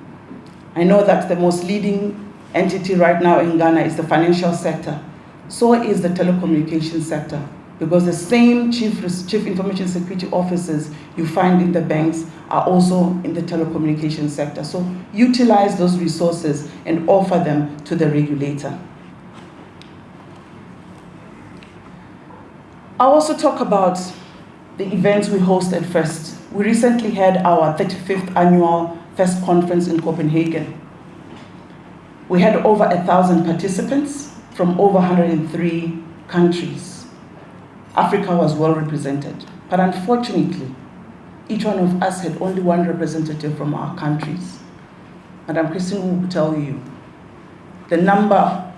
Speaker 8: I know that the most leading entity right now in Ghana is the financial sector. So is the telecommunications sector, because the same chief information security officers you find in the banks are also in the telecommunications sector. So utilize those resources and offer them to the regulator. I'll also talk about the events we hosted first. We recently had our 35th annual FEST conference in Copenhagen. We had over 1,000 participants from over 103 countries. Africa was well represented, but unfortunately, each one of us had only one representative from our countries. Madam Christine will tell you the number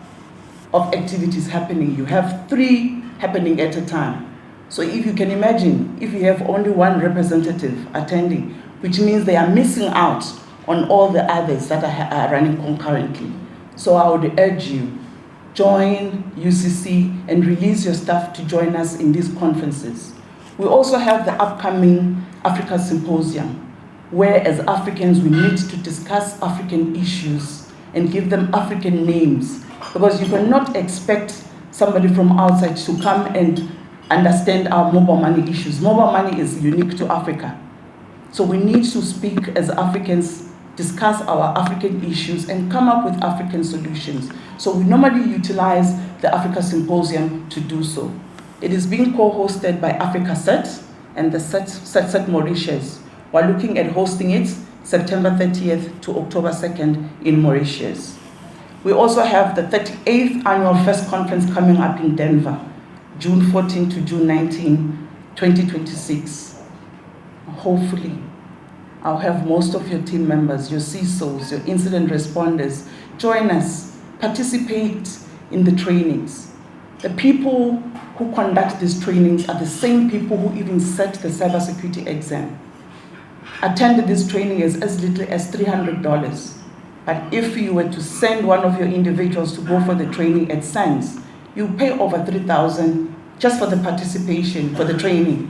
Speaker 8: of activities happening. You have 3 happening at a time. So if you can imagine, if you have only one representative attending, which means they are missing out on all the others that are running concurrently. So I would urge you, join UCC and release your staff to join us in these conferences. We also have the upcoming Africa Symposium, where as Africans we need to discuss African issues and give them African names, because you cannot expect somebody from outside to come and understand our mobile money issues. Mobile money is unique to Africa. So we need to speak as Africans discuss our African issues, and come up with African solutions. So we normally utilize the Africa Symposium to do so. It is being co-hosted by Africa Set and the Set Mauritius. We're looking at hosting it September 30th to October 2nd in Mauritius. We also have the 38th Annual First Conference coming up in Denver, June 14 to June 19, 2026. Hopefully, I'll have most of your team members, your CISOs, your incident responders, join us, participate in the trainings. The people who conduct these trainings are the same people who even set the cybersecurity exam. Attended this training as little as $300. But if you were to send one of your individuals to go for the training at SANS, you pay over $3,000 just for the participation, for the training,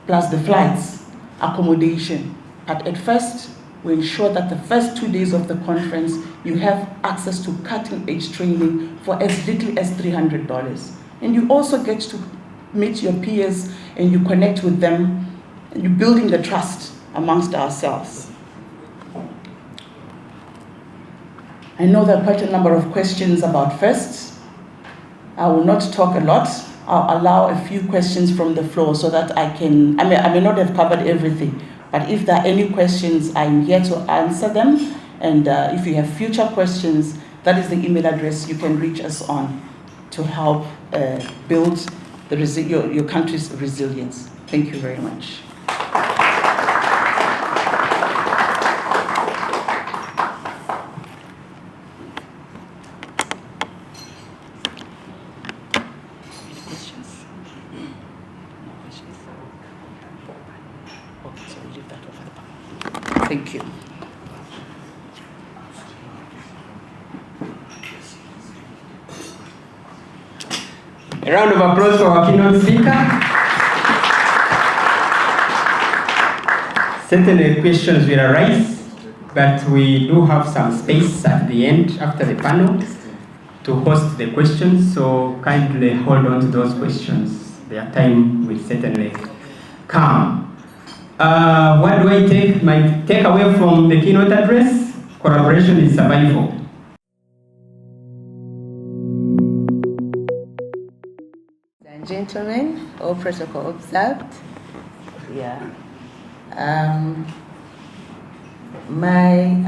Speaker 8: plus the flights, accommodation. But at first, we ensure that the first 2 days of the conference, you have access to cutting-edge training for as little as $300. And you also get to meet your peers and you connect with them, and you're building the trust amongst ourselves. I know there are quite a number of questions about FIRST. I will not talk a lot. I'll allow a few questions from the floor so that I may not have covered everything, but if there are any questions, I'm here to answer them. And if you have future questions, that is the email address you can reach us on to help build your country's resilience. Thank you very much. Thank you.
Speaker 1: A round of applause for our keynote speaker. Certainly questions will arise, but we do have some space at the end after the panel to host the questions, so kindly hold on to those questions. Their time will certainly come. What do I take? My takeaway from the keynote address? Collaboration is survival.
Speaker 9: And gentlemen, all protocol observed. Yeah.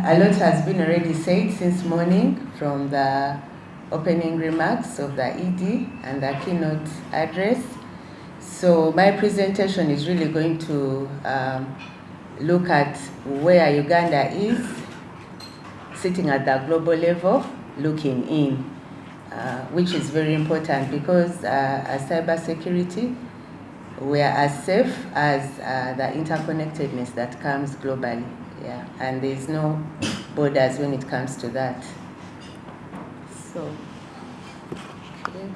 Speaker 9: A lot has been already said since morning from the opening remarks of the ED and the keynote address. So my presentation is really going to look at where Uganda is, sitting at the global level, looking in, which is very important because as cybersecurity, we are as safe as the interconnectedness that comes globally, yeah, and there is no borders when it comes to that. So, okay.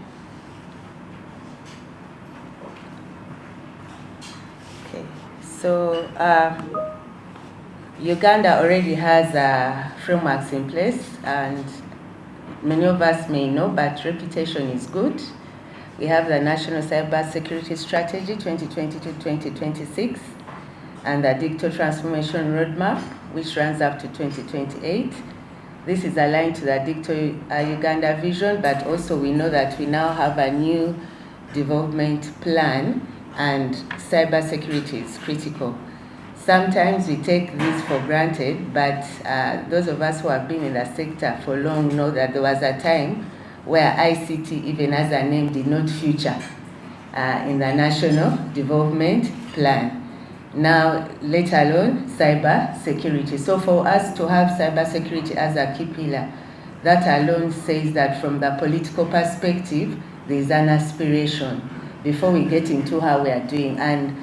Speaker 9: So Uganda already has frameworks in place, and many of us may know, but reputation is good. We have the National Cybersecurity Strategy 2020 to 2026 and the Digital Transformation Roadmap, which runs up to 2028. This is aligned to the Digital Uganda vision, but also we know that we now have a new development plan, and cybersecurity is critical. Sometimes we take this for granted, but those of us who have been in the sector for long know that there was a time where ICT, even as a name, did not feature in the National Development Plan. Now, let alone cyber security. So for us to have cyber security as a key pillar, that alone says that from the political perspective, there is an aspiration before we get into how we are doing. And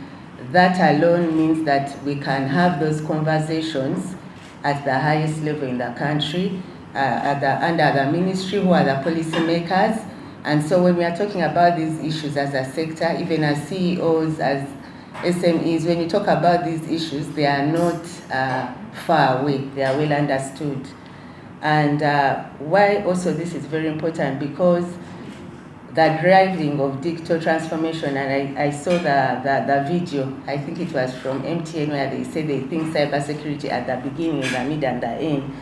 Speaker 9: that alone means that we can have those conversations at the highest level in the country, under the ministry, who are the policymakers. And so when we are talking about these issues as a sector, even as CEOs, as SMEs, when you talk about these issues, they are not far away, they are well understood. And why also this is very important, because the driving of digital transformation, and I saw the video, I think it was from MTN, where they say they think cybersecurity at the beginning, the mid, and the end,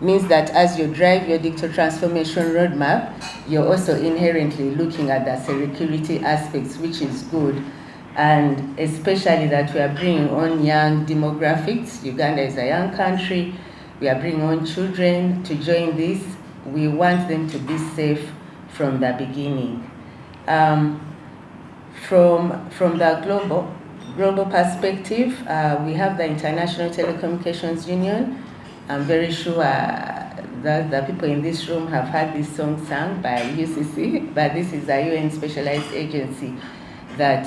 Speaker 9: means that as you drive your digital transformation roadmap, you're also inherently looking at the security aspects, which is good. And especially that we are bringing on young demographics. Uganda is a young country. We are bringing on children to join this. We want them to be safe from the beginning. From the global perspective, we have the International Telecommunications Union. I'm very sure that the people in this room have heard this song sung by UCC, but this is a UN specialized agency that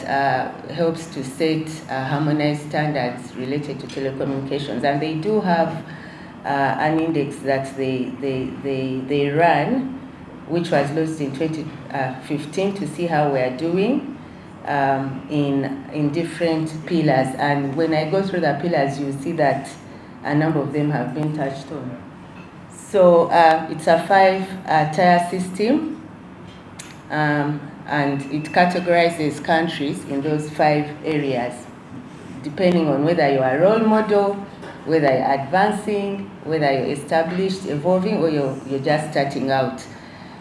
Speaker 9: helps to set harmonized standards related to telecommunications. And they do have an index that they run, which was launched in 2015 to see how we are doing in different pillars. And when I go through the pillars, you see that a number of them have been touched on. So it's a 5-tier system, and it categorizes countries in those 5 areas, depending on whether you are a role model, whether you're advancing, whether you're established, evolving, or you're just starting out.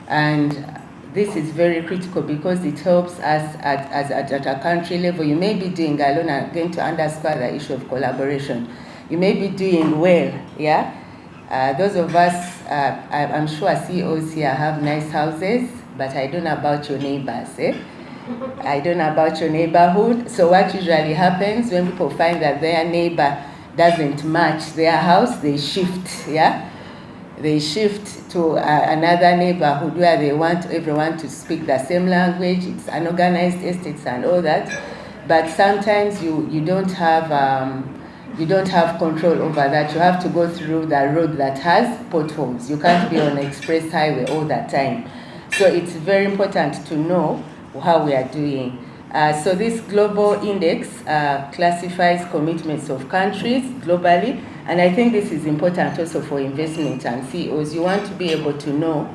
Speaker 9: And this is very critical because it helps us at a country level. You may be doing alone, I'm going to underscore the issue of collaboration. You may be doing well, yeah? Those of us, I'm sure CEOs here have nice houses, but I don't know about your neighbors, eh? I don't know about your neighborhood. So what usually happens when people find that their neighbor doesn't match their house, they shift, yeah? They shift to another neighborhood where they want everyone to speak the same language. It's unorganized estates and all that. But sometimes you don't have control over that. You have to go through the road that has potholes. You can't be on an express highway all the time. So it's very important to know how we are doing. So this global index classifies commitments of countries globally, and I think this is important also for investment and CEOs. You want to be able to know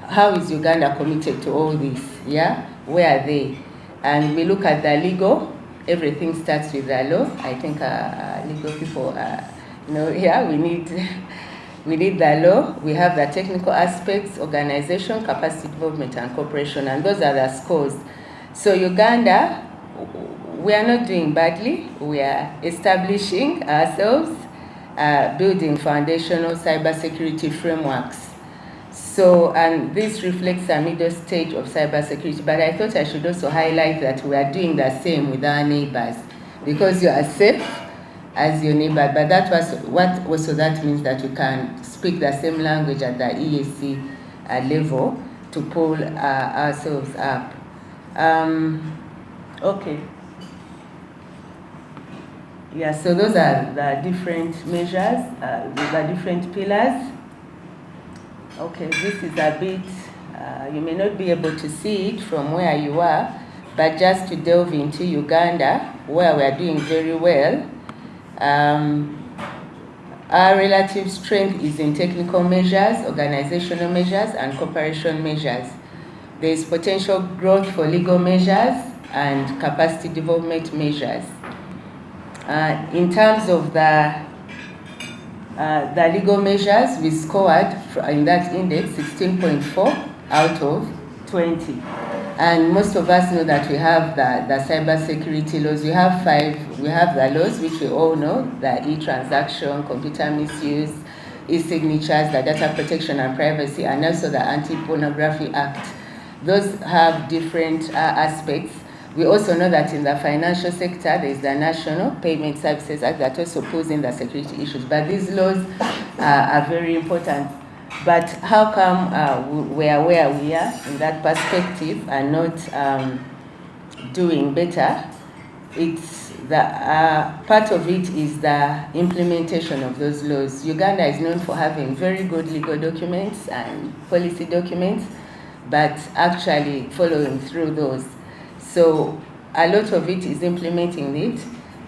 Speaker 9: how is Uganda committed to all this, yeah? Where are they? And we look at the legal. Everything starts with the law. I think legal people, yeah, we need the law. We have the technical aspects, organization, capacity development, and cooperation, and those are the scores. So Uganda, we are not doing badly. We are establishing ourselves, building foundational cybersecurity frameworks. So, and this reflects a middle stage of cybersecurity, but I thought I should also highlight that we are doing the same with our neighbors, because you are safe as your neighbor, but that was what also that means that we can speak the same language at the EAC level to pull ourselves up. Okay. Yeah, so those are the different measures, the different pillars. Okay, this is a bit, you may not be able to see it from where you are, but just to delve into Uganda, where we are doing very well. Our relative strength is in technical measures, organizational measures, and cooperation measures. There is potential growth for legal measures and capacity development measures. In terms of the legal measures, we scored in that index 16.4 out of 20. And most of us know that we have the cybersecurity laws. We have 5. We have the laws, which we all know, the e-transaction, computer misuse, e-signatures, the Data Protection and Privacy, and also the Anti-Pornography Act. Those have different aspects. We also know that in the financial sector, there is the National Payment Services Act that also pulls in the security issues. But these laws are very important. But how come we are where we are in that perspective and not doing better? It's the part of it is the implementation of those laws. Uganda is known for having very good legal documents and policy documents, but actually following through those. So a lot of it is implementing it.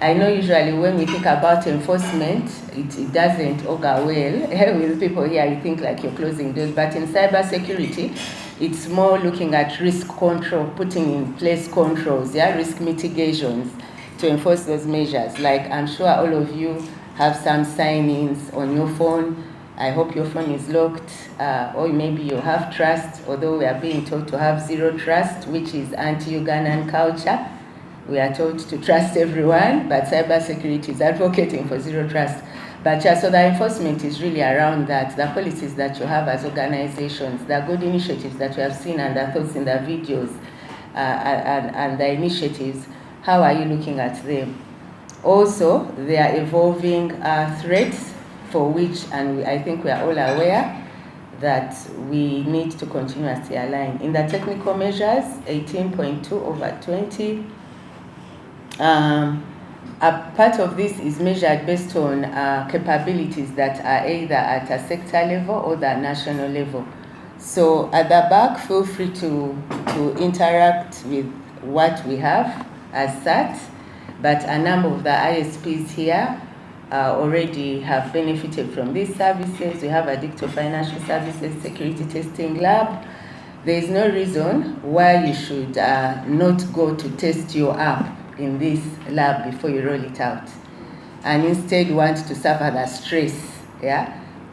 Speaker 9: I know usually when we think about enforcement, it doesn't augur well with people here. You think like you're closing doors, but in cybersecurity, It's more looking at risk control, putting in place controls, risk mitigations to enforce those measures. Like I'm sure all of you have some sign-ins on your phone. I hope your phone is locked, or maybe you have trust, although we are being told to have zero trust, which is anti-Ugandan culture. We are told to trust everyone, but cybersecurity is advocating for zero trust. But so the enforcement is really around that, the policies that you have as organizations, the good initiatives that you have seen and the thoughts in the videos, and the initiatives, how are you looking at them? Also, there are evolving threats for which, and I think we are all aware, that we need to continuously align. In the technical measures, 18.2/20, a part of this is measured based on capabilities that are either at a sector level or the national level. So at the back, feel free to interact with what we have as such, but a number of the ISPs here already have benefited from these services. We have a Dicto Financial Services Security Testing Lab. There is no reason why you should not go to test your app in this lab before you roll it out, and instead want to suffer the stress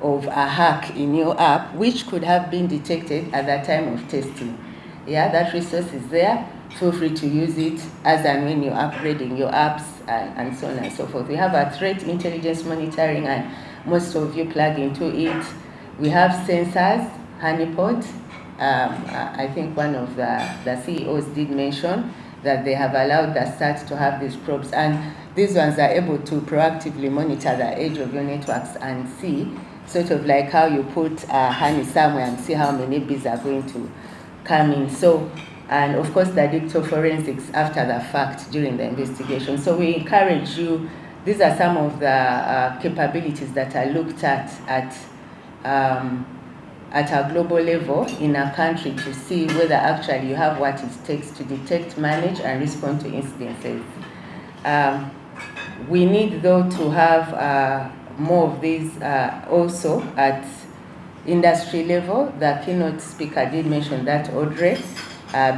Speaker 9: of a hack in your app, which could have been detected at the time of testing. That resource is there. Feel free to use it as and when you're upgrading your apps and so on and so forth. We have a threat intelligence monitoring, and most of you plug into it. We have sensors, honeypot. I think one of the CEOs did mention that they have allowed the SAT to have these probes, and these ones are able to proactively monitor the age of your networks and see, sort of like how you put honey somewhere and see how many bees are going to come in. So, and of course the dicto forensics after the fact during the investigation. So we encourage you, these are some of the capabilities that are looked at a global level in a country to see whether actually you have what it takes to detect, manage, and respond to incidences. We need, though, to have more of these also at industry level. The keynote speaker did mention that, Audrey,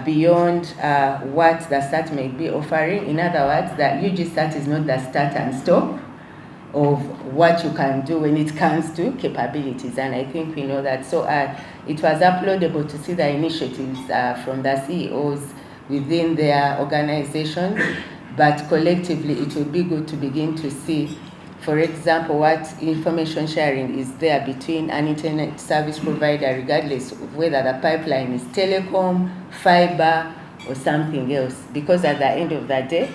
Speaker 9: beyond what the STAT may be offering. In other words, the UGSTAT is not the start and stop of what you can do when it comes to capabilities, and I think we know that. So it was uploadable to see the initiatives from the CEOs within their organizations, but collectively it would be good to begin to see, for example, what information sharing is there between an internet service provider, regardless of whether the pipeline is telecom, fiber, or something else, because at the end of the day,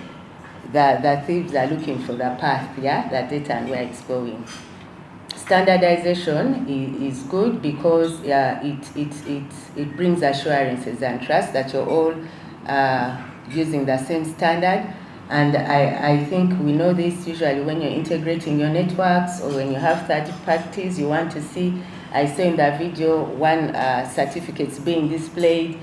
Speaker 9: the thieves are looking for the path, the data and where it's going. Standardization is good because it brings assurances and trust that you're all using the same standard. And I think we know this usually when you're integrating your networks or when you have third parties, you want to see, I saw in the video, one certificates being displayed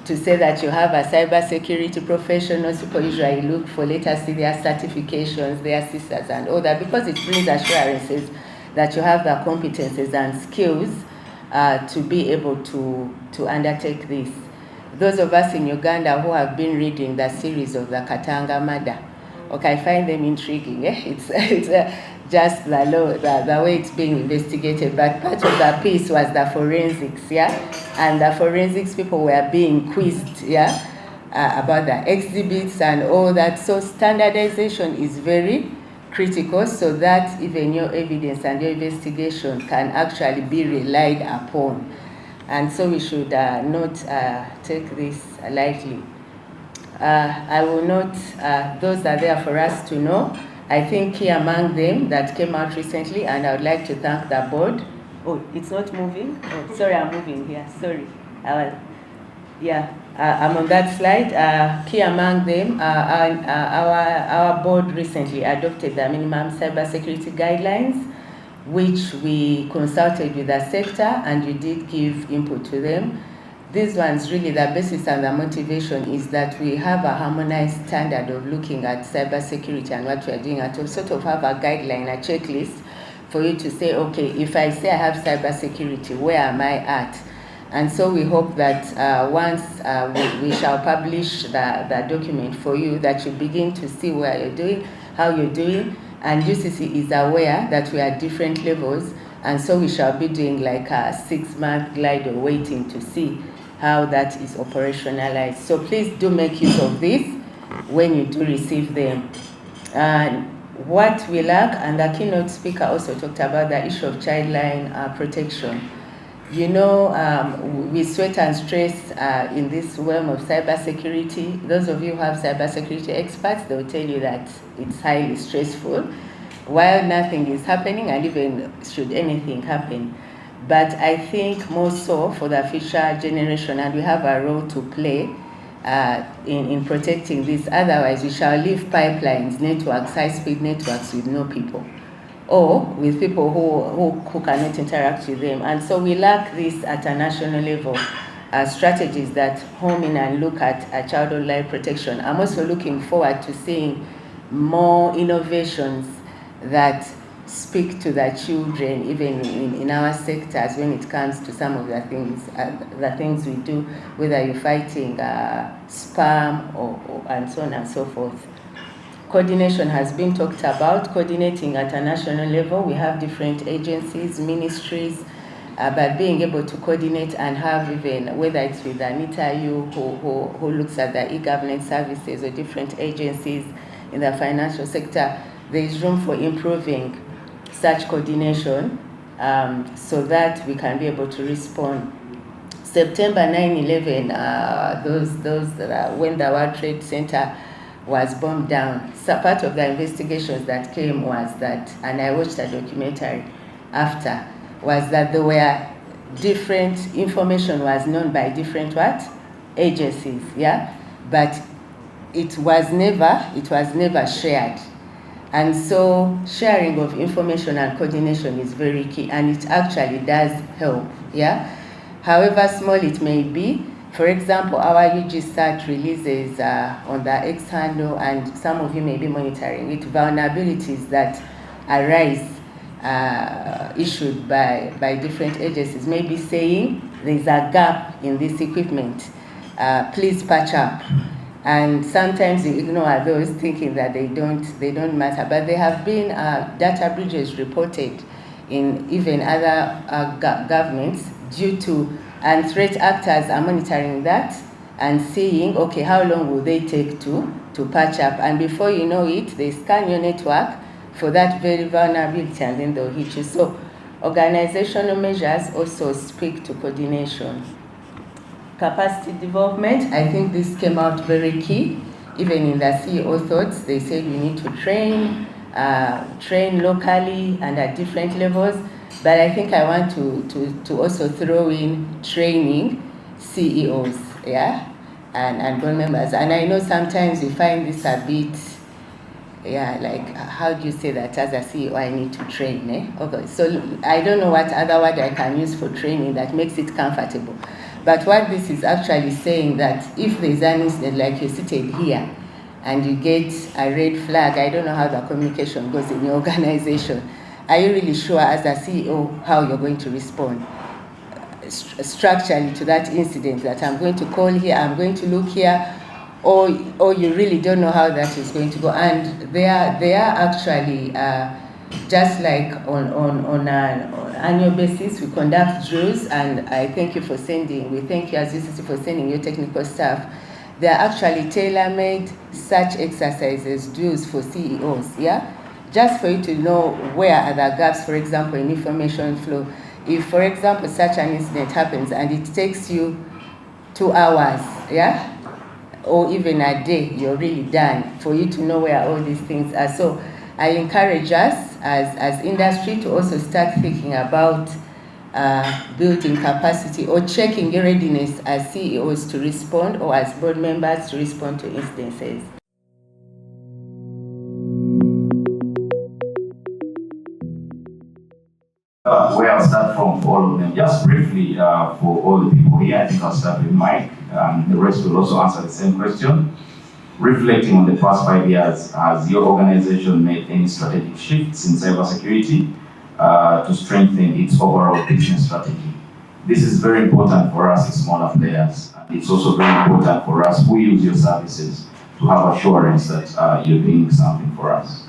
Speaker 9: to say that you have a cybersecurity professional. People usually look for, let us see their certifications, their CISAs and all that, because it brings assurances that you have the competences and skills to be able to undertake this. Those of us in Uganda who have been reading the series of the Katanga murder, okay, I find them intriguing. It's just the way it's being investigated, but part of the piece was the forensics, and the forensics people were being quizzed, about the exhibits and all that. So standardization is very critical, so that even your evidence and your investigation can actually be relied upon. And so we should not take this lightly. I will note those are there for us to know. I think here among them that came out recently, and I would like to thank the board. Oh, it's not moving? Oh, sorry, I'm moving here. Sorry. I'm on that slide. Key among them, our board recently adopted the minimum cybersecurity guidelines, which we consulted with the sector, and you did give input to them. These ones, really the basis and the motivation is that we have a harmonized standard of looking at cybersecurity and what we are doing, and to sort of have a guideline, a checklist for you to say, okay, if I say I have cybersecurity, where am I at? And so we hope that once we shall publish the document for you, that you begin to see where you're doing, how you're doing, and UCC is aware that we are at different levels, and so we shall be doing like a 6-month glide or waiting to see how that is operationalized. So please do make use of this when you do receive them. And what we lack, and the keynote speaker also talked about the issue of childline protection. You know, we sweat and stress in this realm of cybersecurity. Those of you who have cybersecurity experts, they will tell you that it's highly stressful, while nothing is happening, and even should anything happen. But I think more so for the future generation, and we have a role to play in protecting this. Otherwise, we shall leave pipelines, networks, high-speed networks with no people, or with people who cannot interact with them. And so we lack this at a national level, strategies that home in and look at childhood life protection. I'm also looking forward to seeing more innovations that speak to the children, even in our sectors, when it comes to some of the things we do, whether you're fighting spam or and so on and so forth. Coordination has been talked about, coordinating at a national level. We have different agencies, ministries, but being able to coordinate and have even, whether it's with Anita Yu, who looks at the e-governance services, or different agencies in the financial sector, there is room for improving such coordination so that we can be able to respond. September 9/11, when the World Trade Center was bombed down, so part of the investigations that came was that, and I watched a documentary after, was that there were different information was known by different agencies, yeah, but it was never shared. And so sharing of information and coordination is very key, and it actually does help, yeah? However small it may be. For example, our UGSAT releases on the X handle, and some of you may be monitoring it, vulnerabilities that arise issued by different agencies, maybe saying there's a gap in this equipment, please patch up. And sometimes you ignore those, thinking that they don't matter. But there have been data breaches reported in even other governments due to, and threat actors are monitoring that and seeing, okay, how long will they take to patch up? And before you know it, they scan your network for that very vulnerability, and then they'll hit you. So organizational measures also speak to coordination. Capacity development, I think this came out very key. Even in the CEO thoughts, they said we need to train locally and at different levels. But I think I want to also throw in training CEOs, yeah, and board members. And I know sometimes we find this a bit, yeah, like, how do you say that as a CEO I need to train, eh? Okay, so I don't know what other word I can use for training that makes it comfortable. But what this is actually saying, that if there's an incident, like you're seated here and you get a red flag, I don't know how the communication goes in your organization. Are you really sure as a CEO how you're going to respond structurally to that incident, that I'm going to call here, I'm going to look here, or you really don't know how that is going to go? And they are actually, just like on an annual basis, we conduct drills, and I thank you for sending, we thank you as UCC for sending your technical staff. They are actually tailor-made such exercises, drills for CEOs, yeah? Just for you to know where are the gaps, for example, in information flow. If, for example, such an incident happens and it takes you 2 hours, yeah? Or even a day, you're really done, for you to know where all these things are. So I encourage us as industry to also start thinking about building capacity or checking your readiness as CEOs to respond, or as board members to respond to instances.
Speaker 10: Where I'll start from for all of them. Just briefly, for all the people here, I think I'll start with Mike, and the rest will also answer the same question. Reflecting on the past 5 years, has your organization made any strategic shifts in cybersecurity to strengthen its overall business strategy? This is very important for us as smaller players. It's also very important for us who use your services to have assurance that you're doing something for us.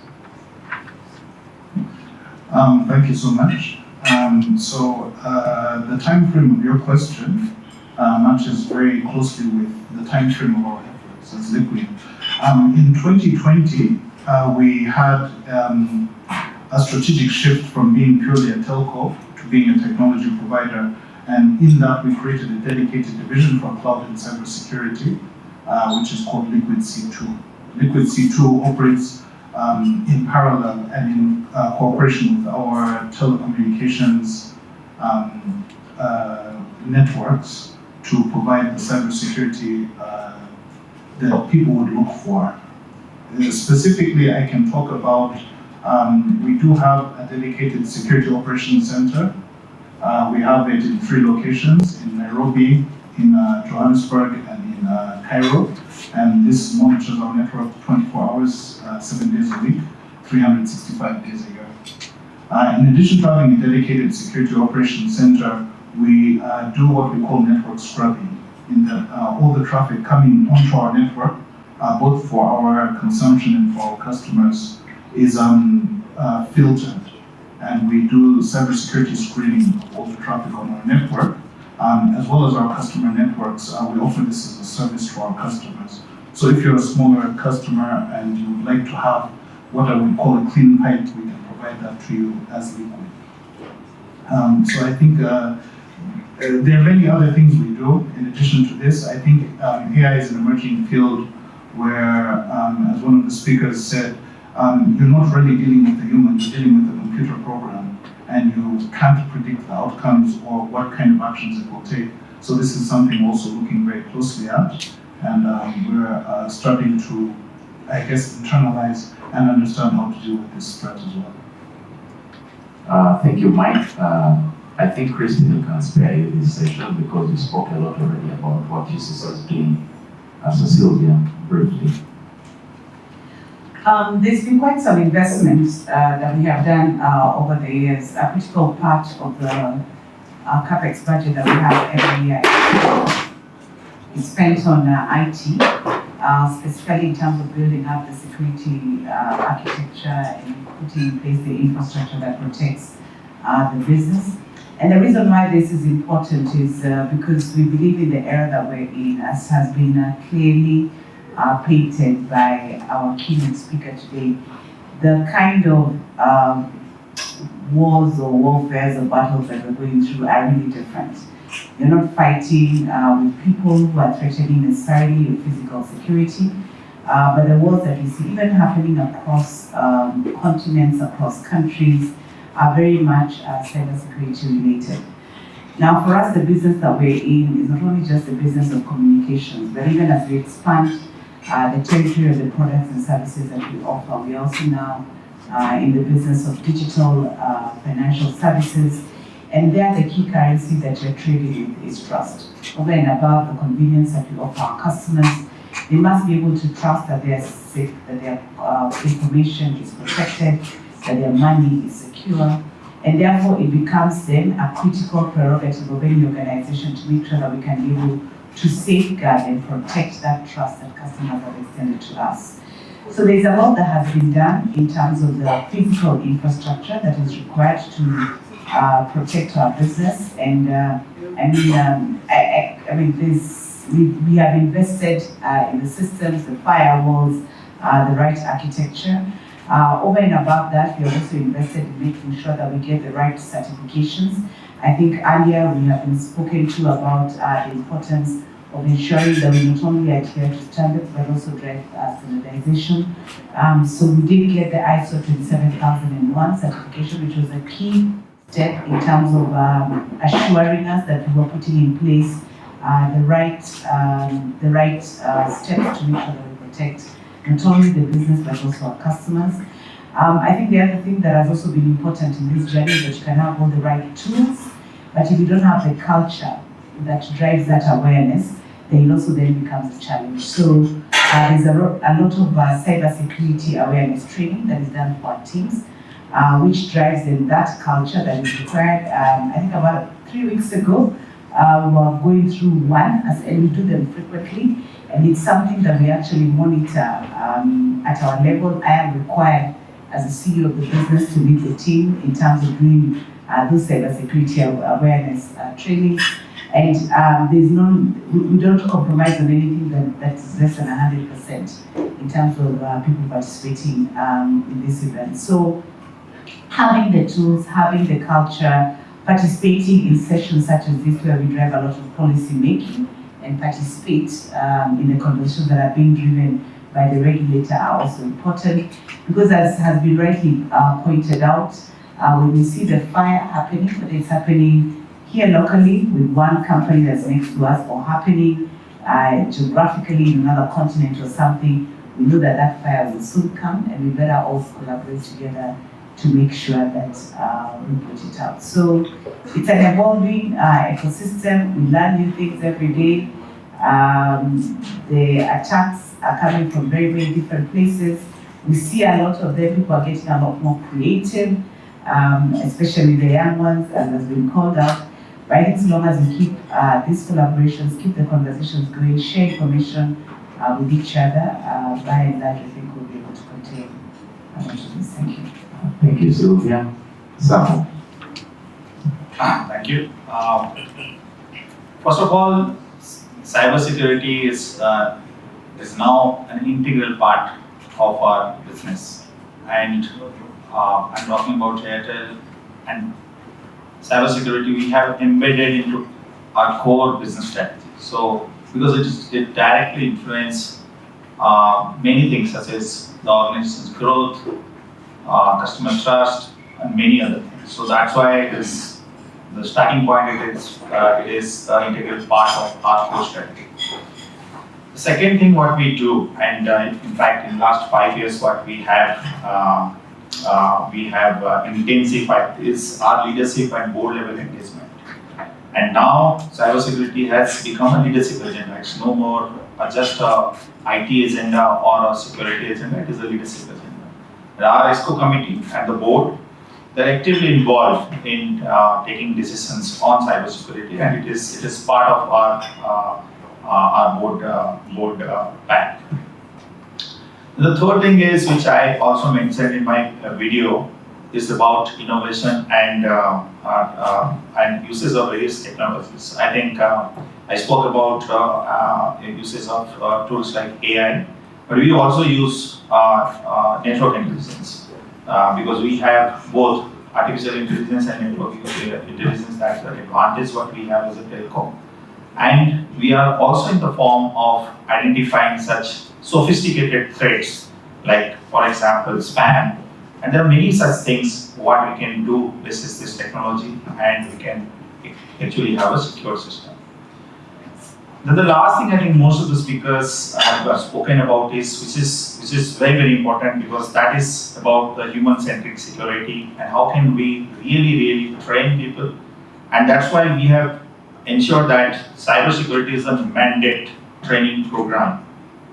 Speaker 3: Thank you so much. The time frame of your question matches very closely with the time frame of our efforts as Liquid. In 2020, we had a strategic shift from being purely a telco to being a technology provider, and in that we created a dedicated division for cloud and cybersecurity, which is called Liquid C2. Liquid C2 operates in parallel and in cooperation with our telecommunications networks to provide the cybersecurity that people would look for. Specifically, I can talk about, we do have a dedicated security operations center. We have it in 3 locations, in Nairobi, in Johannesburg, and in Cairo. And this monitors our network 24 hours, 7 days a week, 365 days a year. In addition to having a dedicated security operations center, we do what we call network scrubbing, in that all the traffic coming onto our network, both for our consumption and for our customers, is filtered. And we do cybersecurity screening of all the traffic on our network, as well as our customer networks. We offer this as a service to our customers. So if you're a smaller customer and you would like to have what I would call a clean pipe, we can provide that to you as Liquid. So I think there are many other things we do. In addition to this, I think AI is an emerging field where, as one of the speakers said, you're not really dealing with a human, you're dealing with a computer program, and you can't predict the outcomes or what kind of actions it will take. So this is something we're also looking very closely at, and we're starting to, I guess, internalize and understand how to deal with this threat as well.
Speaker 10: Thank you, Mike. I think Christine can spare you this session because you spoke a lot already about what UCC is doing. So Sylvia, briefly.
Speaker 4: There's been quite some investments that we have done over the years. A critical part of the CapEx budget that we have every year is spent on IT, specifically in terms of building up the security architecture and putting in place the infrastructure that protects the business. And the reason why this is important is because we believe in the era that we're in, as has been clearly painted by our keynote speaker today. The kind of wars or warfares or battles that we're going through are really different. You're not fighting with people who are threatening necessarily your physical security, but the wars that we see even happening across continents, across countries, are very much cybersecurity related. Now, for us, the business that we're in is not only just the business of communications, but even as we expand the territory of the products and services that we offer, we're also now in the business of digital financial services. And there, the key currency that you're trading with is trust. Over and above the convenience that we offer our customers, they must be able to trust that they are safe, that their information is protected, that their money is secure, and therefore it becomes then a critical prerogative of any organization to make sure that we can be able to safeguard and protect that trust that customers have extended to us. So there's a lot that has been done in terms of the physical infrastructure that is required to protect our business, and we have invested in the systems, the firewalls, the right architecture. Over and above that, we have also invested in making sure that we get the right certifications. I think earlier we have been spoken to about the importance of ensuring that we not only adhere to standards but also drive standardization. So we did get the ISO 27001 certification, which was a key step in terms of assuring us that we were putting in place the right steps to make sure that we protect not only the business but also our customers. I think the other thing that has also been important in this journey is that you can have all the right tools, but if you don't have the culture that drives that awareness, then it also then becomes a challenge. So there's a lot of cybersecurity awareness training that is done for our teams, which drives in that culture that is required. I think about 3 weeks ago,
Speaker 11: We're going through one, and we do them frequently, and it's something that we actually monitor at our level. I am required as the CEO of the business to lead the team in terms of doing those cybersecurity awareness trainings. And we don't compromise on anything that is less than 100% in terms of people participating in this event. So having the tools, having the culture, participating in sessions such as this where we drive a lot of policy making and participate in the conversations that are being driven by the regulator are also important, because as has been rightly pointed out, when we see the fire happening, whether it's happening here locally with one company that's next to us or happening geographically in another continent or something, we know that that fire will soon come, and we better all collaborate together to make sure that we put it out. So it's an evolving ecosystem. We learn new things every day. The attacks are coming from very, very different places. We see a lot of them. People are getting a lot more creative, especially the young ones, as has been called out. But I think as long as we keep these collaborations, keep the conversations going, share information with each other, by and large, I think we'll be able to contain much of this. Thank you.
Speaker 10: Thank you, Sylvia. Samu.
Speaker 12: Thank you. First of all, cybersecurity is now an integral part of our business, and I'm talking about Airtel and cybersecurity. We have embedded into our core business strategy. So because it directly influences many things, such as the organization's growth, customer trust, and many other things. So that's why it is the starting point. It is an integral part of our core strategy. The second thing what we do, and in fact in the last 5 years what we have intensified is our leadership and board level engagement. And now cybersecurity has become a leadership agenda. It's no more just a IT agenda or a security agenda. It is a leadership agenda. Our ESCO committee and the board, they're actively involved in taking decisions on cybersecurity, and it is part of our board pack. The third thing is, which I also mentioned in my video, is about innovation and uses of various technologies. I think I spoke about uses of tools like AI, but we also use network intelligence because we have both artificial intelligence and network intelligence. That's the advantage what we have as a telco. And we are also in the form of identifying such sophisticated threats, like for example spam. And there are many such things what we can do with this technology, and we can actually have a secure system. Then the last thing I think most of the speakers have spoken about is, which is very, very important, because that is about the human-centric security and how can we really train people. And that's why we have ensured that cybersecurity is a mandate training program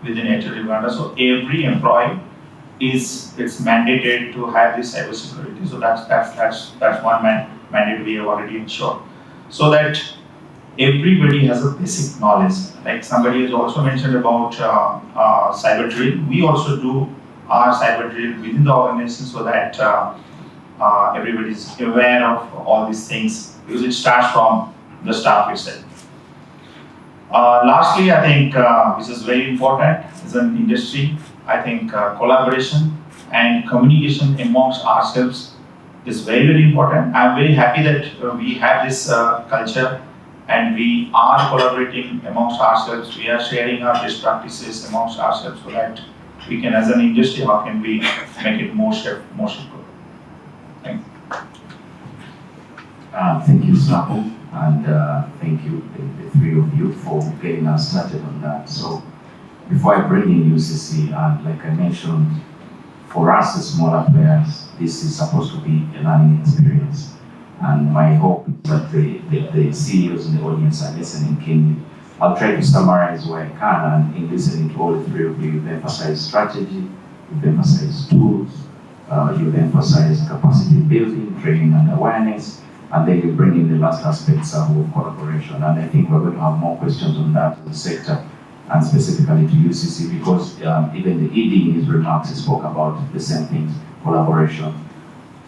Speaker 12: within Airtel Uganda. So every employee it's mandated to have this cybersecurity. So that's one mandate we have already ensured, so that everybody has a basic knowledge. Like somebody has also mentioned about cyber drill. We also do our cyber drill within the organization, so that everybody is aware of all these things, because it starts from the staff itself. Lastly, I think which is very important as an industry, I think collaboration and communication amongst ourselves is very, very important. I'm very happy that we have this culture and we are collaborating amongst ourselves. We are sharing our best practices amongst ourselves, so that we can, as an industry, how can we make it more secure. Thank you.
Speaker 10: Thank you, Sapo, and thank you, the three of you, for getting us started on that. So before I bring in UCC, and like I mentioned, for us as smaller players, this is supposed to be a learning experience. And my hope is that the CEOs in the audience are listening keenly. I'll try to summarize what I can, and in listening to all the three of you, you've emphasized strategy, you've emphasized tools, you've emphasized capacity building, training and awareness, and then you bring in the last aspects of collaboration. And I think we're going to have more questions on that in the sector, and specifically to UCC, because even the ED in his remarks spoke about the same things, collaboration.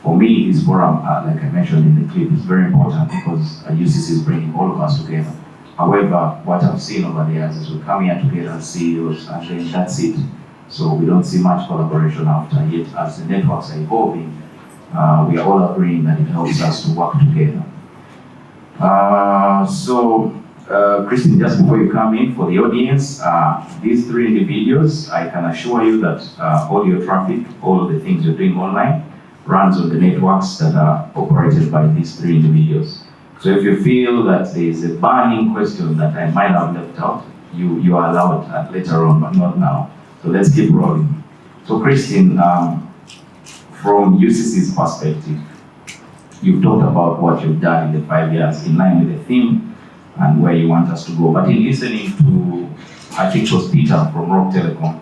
Speaker 10: For me, this forum, like I mentioned in the clip, is very important because UCC is bringing all of us together. However, what I've seen over the years is we come here together as CEOs, and then that's it. So we don't see much collaboration after. Yet as the networks are evolving, we are all agreeing that it helps us to work together. Christine, just before you come in, for the audience, these three individuals, I can assure you that all your traffic, all of the things you're doing online, runs on the networks that are operated by these three individuals. So if you feel that there is a burning question that I might have left out, you are allowed later on, but not now. So let's keep rolling. So Christine, from UCC's perspective, you've talked about what you've done in the 5 years in line with the theme and where you want us to go. But in listening to, I think it was Peter from Rock Telecom,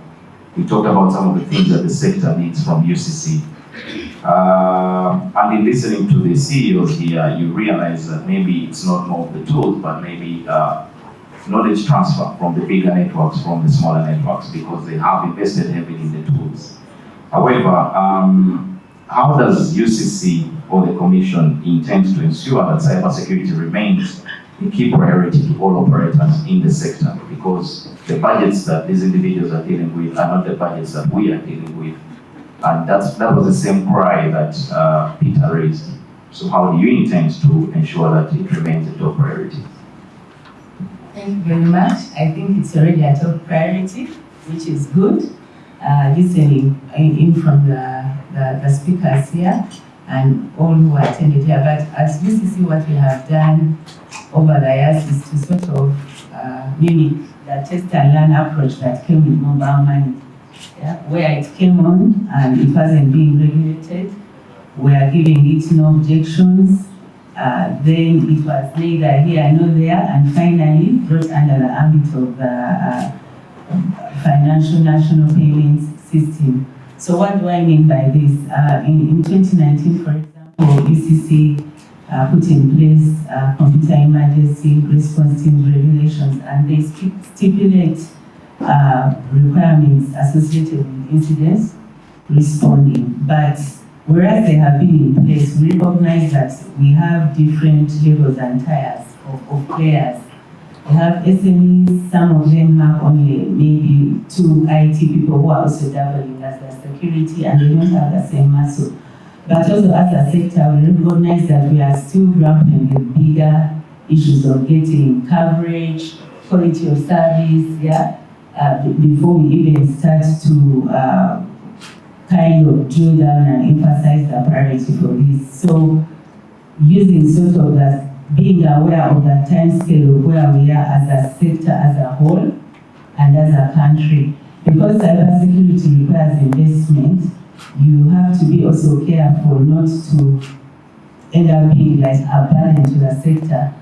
Speaker 10: we talked about some of the things that the sector needs from UCC. And in listening to the CEOs here, you realize that maybe it's not more of the tools, but maybe knowledge transfer from the bigger networks, from the smaller networks, because they have invested heavily in the tools. However, how does UCC or the Commission intend to ensure that cybersecurity remains a key priority to all operators in the sector? Because the budgets that these individuals are dealing with are not the budgets that we are dealing with. And that was the same cry that Peter raised. So how do you intend to ensure that it remains a top priority?
Speaker 11: Thank you very much. I think it's already a top priority, which is good. Listening in from the speakers here and all who attended here. But as UCC, what we have done over the years is to sort of mimic the test and learn approach that came with mobile money. Yeah, where it came on and it wasn't being regulated, we are giving it no objections. Then it was neither here nor there, and finally brought under the ambit of the financial national payments system. So what do I mean by this? In 2019, for example, UCC put in place computer emergency response team regulations, and they stipulate requirements associated with incidents responding. But whereas they have been in place, we recognize that we have different levels and tiers of players. We have SMEs, some of them have only maybe 2 IT people who are also doubling as their security, and they don't have the same muscle. But also as a sector, we recognize that we are still grappling with bigger issues of getting coverage, quality of service, before we even start to kind of drill down and emphasize the priority for this. So using sort of that, being aware of the time scale of where we are as a sector as a whole and as a country. Because cybersecurity requires investment, you have to be also careful not to end up being like a burden to the sector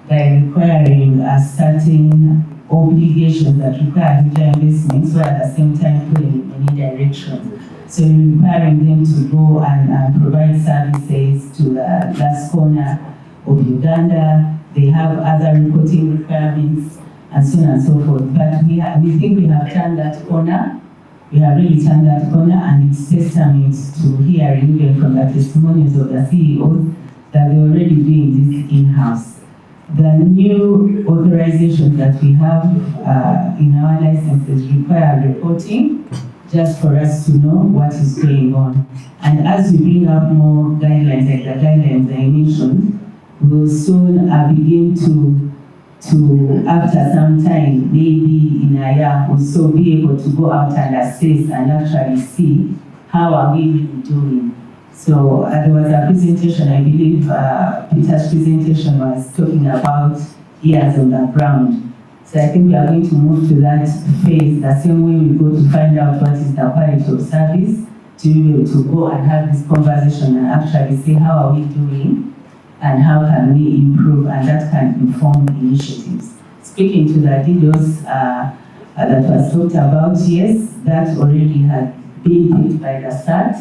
Speaker 11: by requiring a certain obligations that require bigger investments, while at the same time pulling in many directions. So requiring them to go and provide services to the last corner of Uganda. They have other reporting requirements and so on and so forth. But we think we have turned that corner. We have really turned that corner, and it's testament to hearing even from the testimonials of the CEOs that they're already doing this in-house. The new authorizations that we have in our licenses require reporting just for us to know what is going on. And as we bring up more guidelines, like the guidelines I mentioned, we'll soon begin to after some time, maybe in a year or so, be able to go out and assess and actually see how are we really doing. So there was a presentation, I believe Peter's presentation was talking about ears on the ground. So I think we are going to move to that phase, the same way we go to find out what is the quality of service, to be able to go and have this conversation and actually see how are we doing and how can we improve, and that can inform initiatives. Speaking to the DDoS that was talked about, yes, that already had been picked by the start.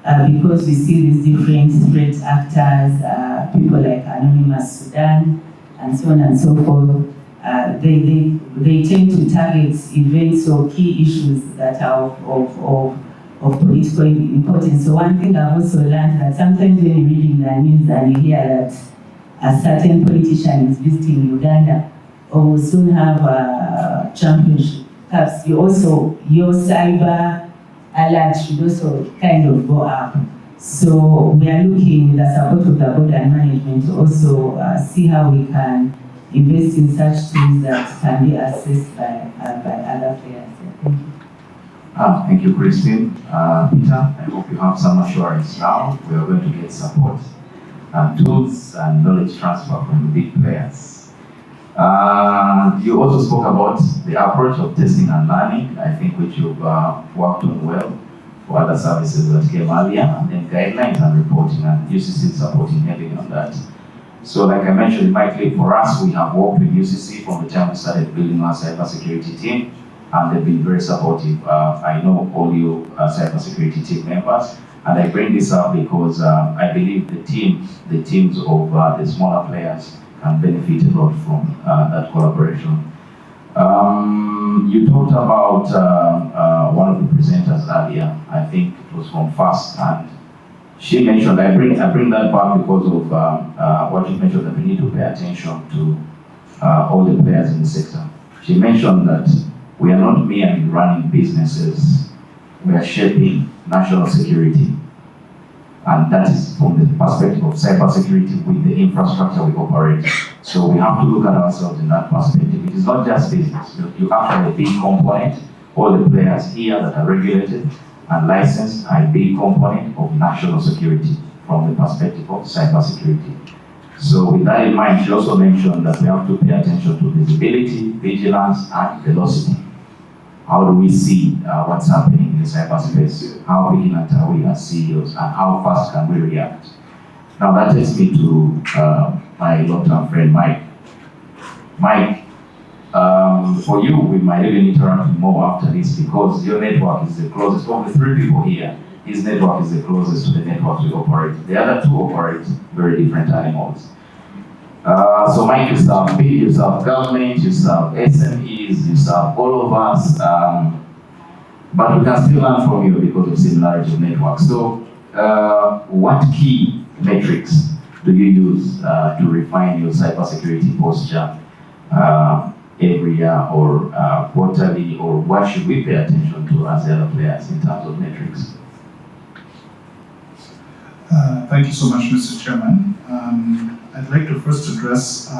Speaker 11: because we see these different threat actors, people like Anonymous Sudan, and so on and so forth. They tend to target events or key issues that are of political importance. So one thing I've also learned that sometimes when you're reading the news and you hear that a certain politician is visiting Uganda, or will soon have a championship, perhaps your cyber alert should also kind of go up. So we are looking with the support of the board and management to also see how we can invest in such tools that can be accessed by other players. Thank you.
Speaker 10: Thank you, Christine. Peter, I hope you have some assurance now. We are going to get support and tools and knowledge transfer from the big players. You also spoke about the approach of testing and learning, I think, which you've worked on well for other services that came earlier, and then guidelines and reporting, and UCC is supporting heavily on that. So like I mentioned in my clip, for us, we have worked with UCC from the time we started building our cybersecurity team, and they've been very supportive. I know all you cybersecurity team members, and I bring this up because I believe the teams of the smaller players can benefit a lot from that collaboration. You talked about one of the presenters earlier. I think it was from FAST, and she mentioned, I bring that back because of what you mentioned, that we need to pay attention to all the players in the sector. She mentioned that we are not merely running businesses, we are shaping national security. And that is from the perspective of cybersecurity with the infrastructure we operate. So we have to look at ourselves in that perspective. It is not just business. You have a big component. All the players here that are regulated and licensed are a big component of national security from the perspective of cybersecurity. So with that in mind, she also mentioned that we have to pay attention to visibility, vigilance, and velocity. How do we see what's happening in the cyberspace? How vigilant are we as CEOs, and how fast can we react? Now that takes me to my long-term friend, Mike. Mike, for you, we might really interact more after this because your network is the closest. Of the three people here, his network is the closest to the network we operate. The other two operate very different animals. So Mike, you serve big, you serve government, you serve SMEs, you serve all of us, but we can still learn from you because of similarity of networks. So what key metrics do you use to refine your cybersecurity posture every year or quarterly, or what should we pay attention to as the other players in terms of metrics?
Speaker 3: Thank you so much, Mr. Chairman. I'd like to first address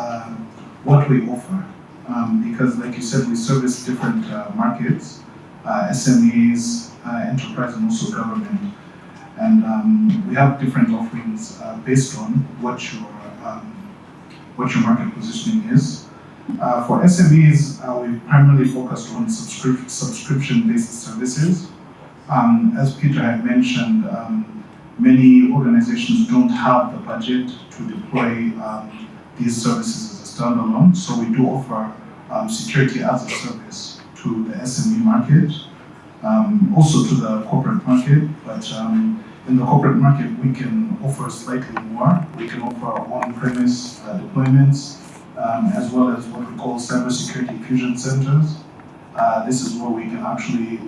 Speaker 3: what we offer, because like you said, we service different markets, SMEs, enterprise, and also government. And we have different offerings based on what your market positioning is. For SMEs, we primarily focused on subscription-based services. As Peter had mentioned, many organizations don't have the budget to deploy these services as a standalone, so we do offer security as a service to the SME market, also to the corporate market, but in the corporate market we can offer slightly more. We can offer on-premise deployments, as well as what we call cybersecurity fusion centers. This is where we can actually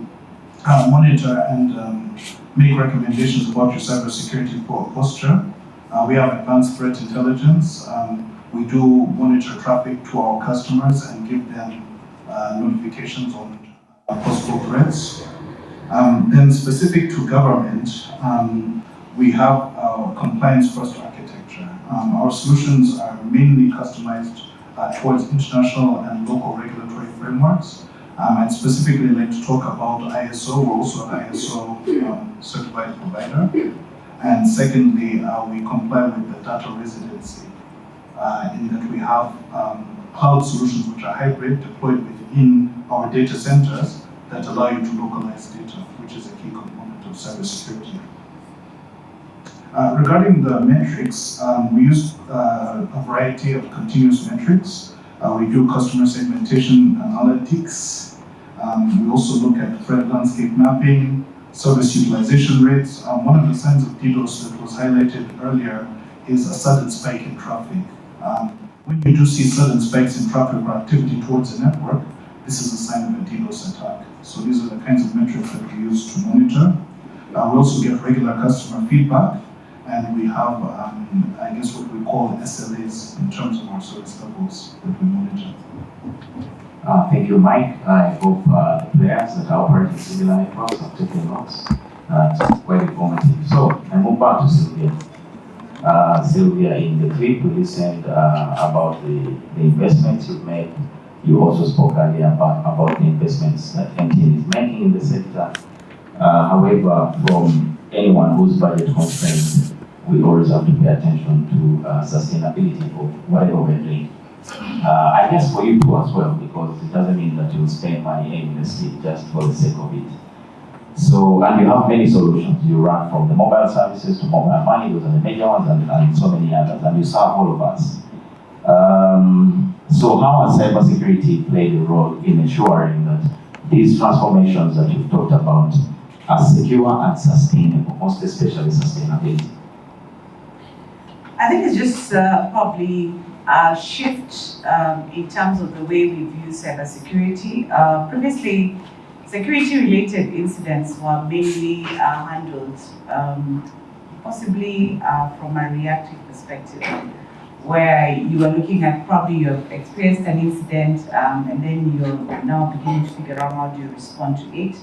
Speaker 3: monitor and make recommendations about your cybersecurity posture. We have advanced threat intelligence. We do monitor traffic to our customers and give them notifications on possible threats. Then specific to government, we have our compliance-first architecture. Our solutions are mainly customized towards international and local regulatory frameworks. I'd specifically like to talk about ISO. We're also an ISO certified provider. And secondly, we comply with the data residency in that we have cloud solutions which are hybrid deployed within our data centers that allow you to localize data, which is a key component of cybersecurity. Regarding the metrics, we use a variety of continuous metrics. We do customer segmentation analytics. We also look at threat landscape mapping,
Speaker 13: service utilization rates. One of the signs of DDoS that was highlighted earlier is a sudden spike in traffic. When you do see sudden spikes in traffic or activity towards a network, this is a sign of a DDoS attack. So these are the kinds of metrics that we use to monitor. We also get regular customer feedback, and we have, I guess, what we call SLAs in terms of our service levels that we monitor.
Speaker 10: Thank you, Mike. I hope the players that are operating similar networks have taken notes. It's quite informative. So I move back to Sylvia. Sylvia, in the clip we listened about the investments you've made. You also spoke earlier about the investments that MTN is making in the sector. However, from anyone who's budget constrained, we always have to pay attention to sustainability of whatever we're doing. I guess for you too as well, because it doesn't mean that you'll spend money aimlessly just for the sake of it. So, and you have many solutions. You run from the mobile services to mobile money, those are the major ones, and so many others, and you serve all of us. So how has cybersecurity played a role in ensuring that these transformations that you've talked about are secure and sustainable, most especially sustainability?
Speaker 11: I think it's just probably a shift in terms of the way we view cybersecurity. Previously, security-related incidents were mainly handled possibly from a reactive perspective, where you are looking at probably you've experienced an incident and then you're now beginning to figure out how do you respond to it.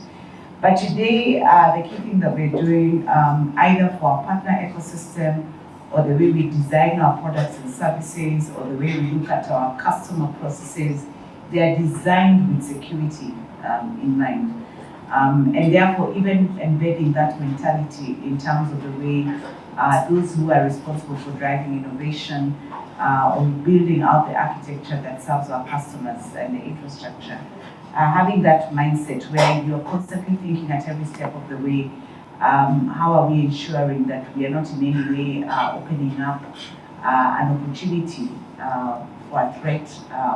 Speaker 11: But today, the key thing that we're doing, either for our partner ecosystem, or the way we design our products and services, or the way we look at our customer processes, they are designed with security in mind. And therefore, even embedding that mentality in terms of the way those who are responsible for driving innovation or building out the architecture that serves our customers and the infrastructure, having that mindset where you're constantly thinking at every step of the way, how are we ensuring that we are not in any way opening up an opportunity for a threat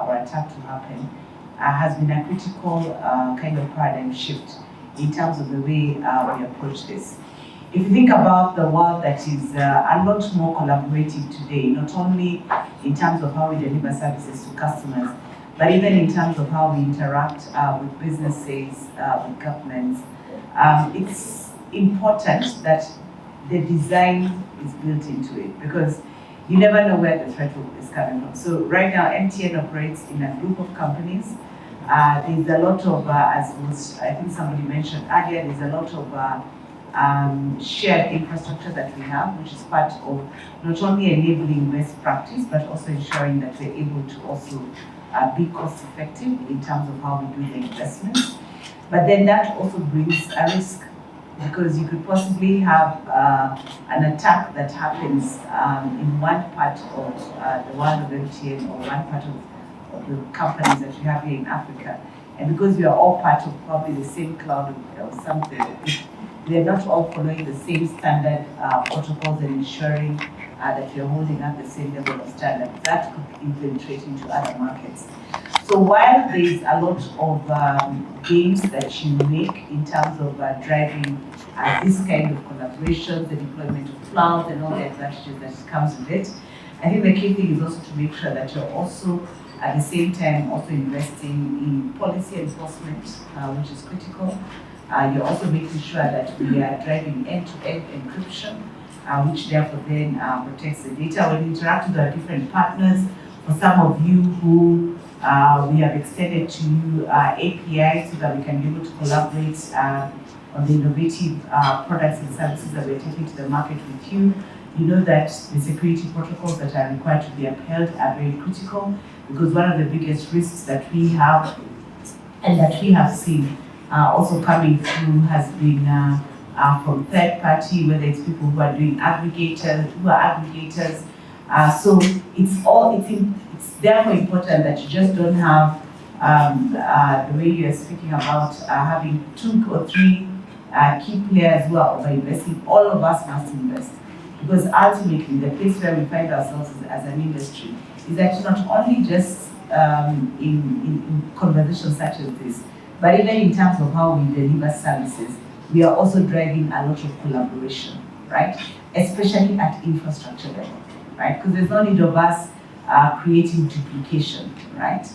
Speaker 11: or attack to happen, has been a critical kind of paradigm shift in terms of the way we approach this. If you think about the world that is a lot more collaborative today, not only in terms of how we deliver services to customers, but even in terms of how we interact with businesses, with governments, it's important that the design is built into it, because you never know where the threat is coming from. So right now, MTN operates in a group of companies. There's a lot of, as I think somebody mentioned earlier, there's a lot of shared infrastructure that we have, which is part of not only enabling best practice, but also ensuring that we're able to also be cost effective in terms of how we do the investments. But then that also brings a risk, because you could possibly have an attack that happens in one part of the world of MTN or one part of the companies that we have here in Africa. And because we are all part of probably the same cloud or something, they're not all following the same standard protocols and ensuring that you're holding up the same level of standard. That could infiltrate into other markets. So while there's a lot of gains that you make in terms of driving this kind of collaboration, the deployment of cloud and all the advantages that comes with it, I think the key thing is also to make sure that you're also at the same time also investing in policy enforcement, which is critical. You're also making sure that we are driving end-to-end encryption, which therefore then protects the data. When you interact with our different partners, for some of you who we have extended to you APIs so that we can be able to collaborate on the innovative products and services that we're taking to the market with you. You know that the security protocols that are required to be upheld are very critical, because one of the biggest risks that we have and that we have seen also coming through has been from third party, whether it's people who are doing aggregators. So it's therefore important that you just don't have the way you're speaking about having 2 or 3 key players who are over-investing. All of us must invest, because ultimately the place where we find ourselves as an industry is that not only just in conversations such as this, but even in terms of how we deliver services, we are also driving a lot of collaboration, right? Especially at infrastructure level, right? Because there's no need of us creating duplication, right?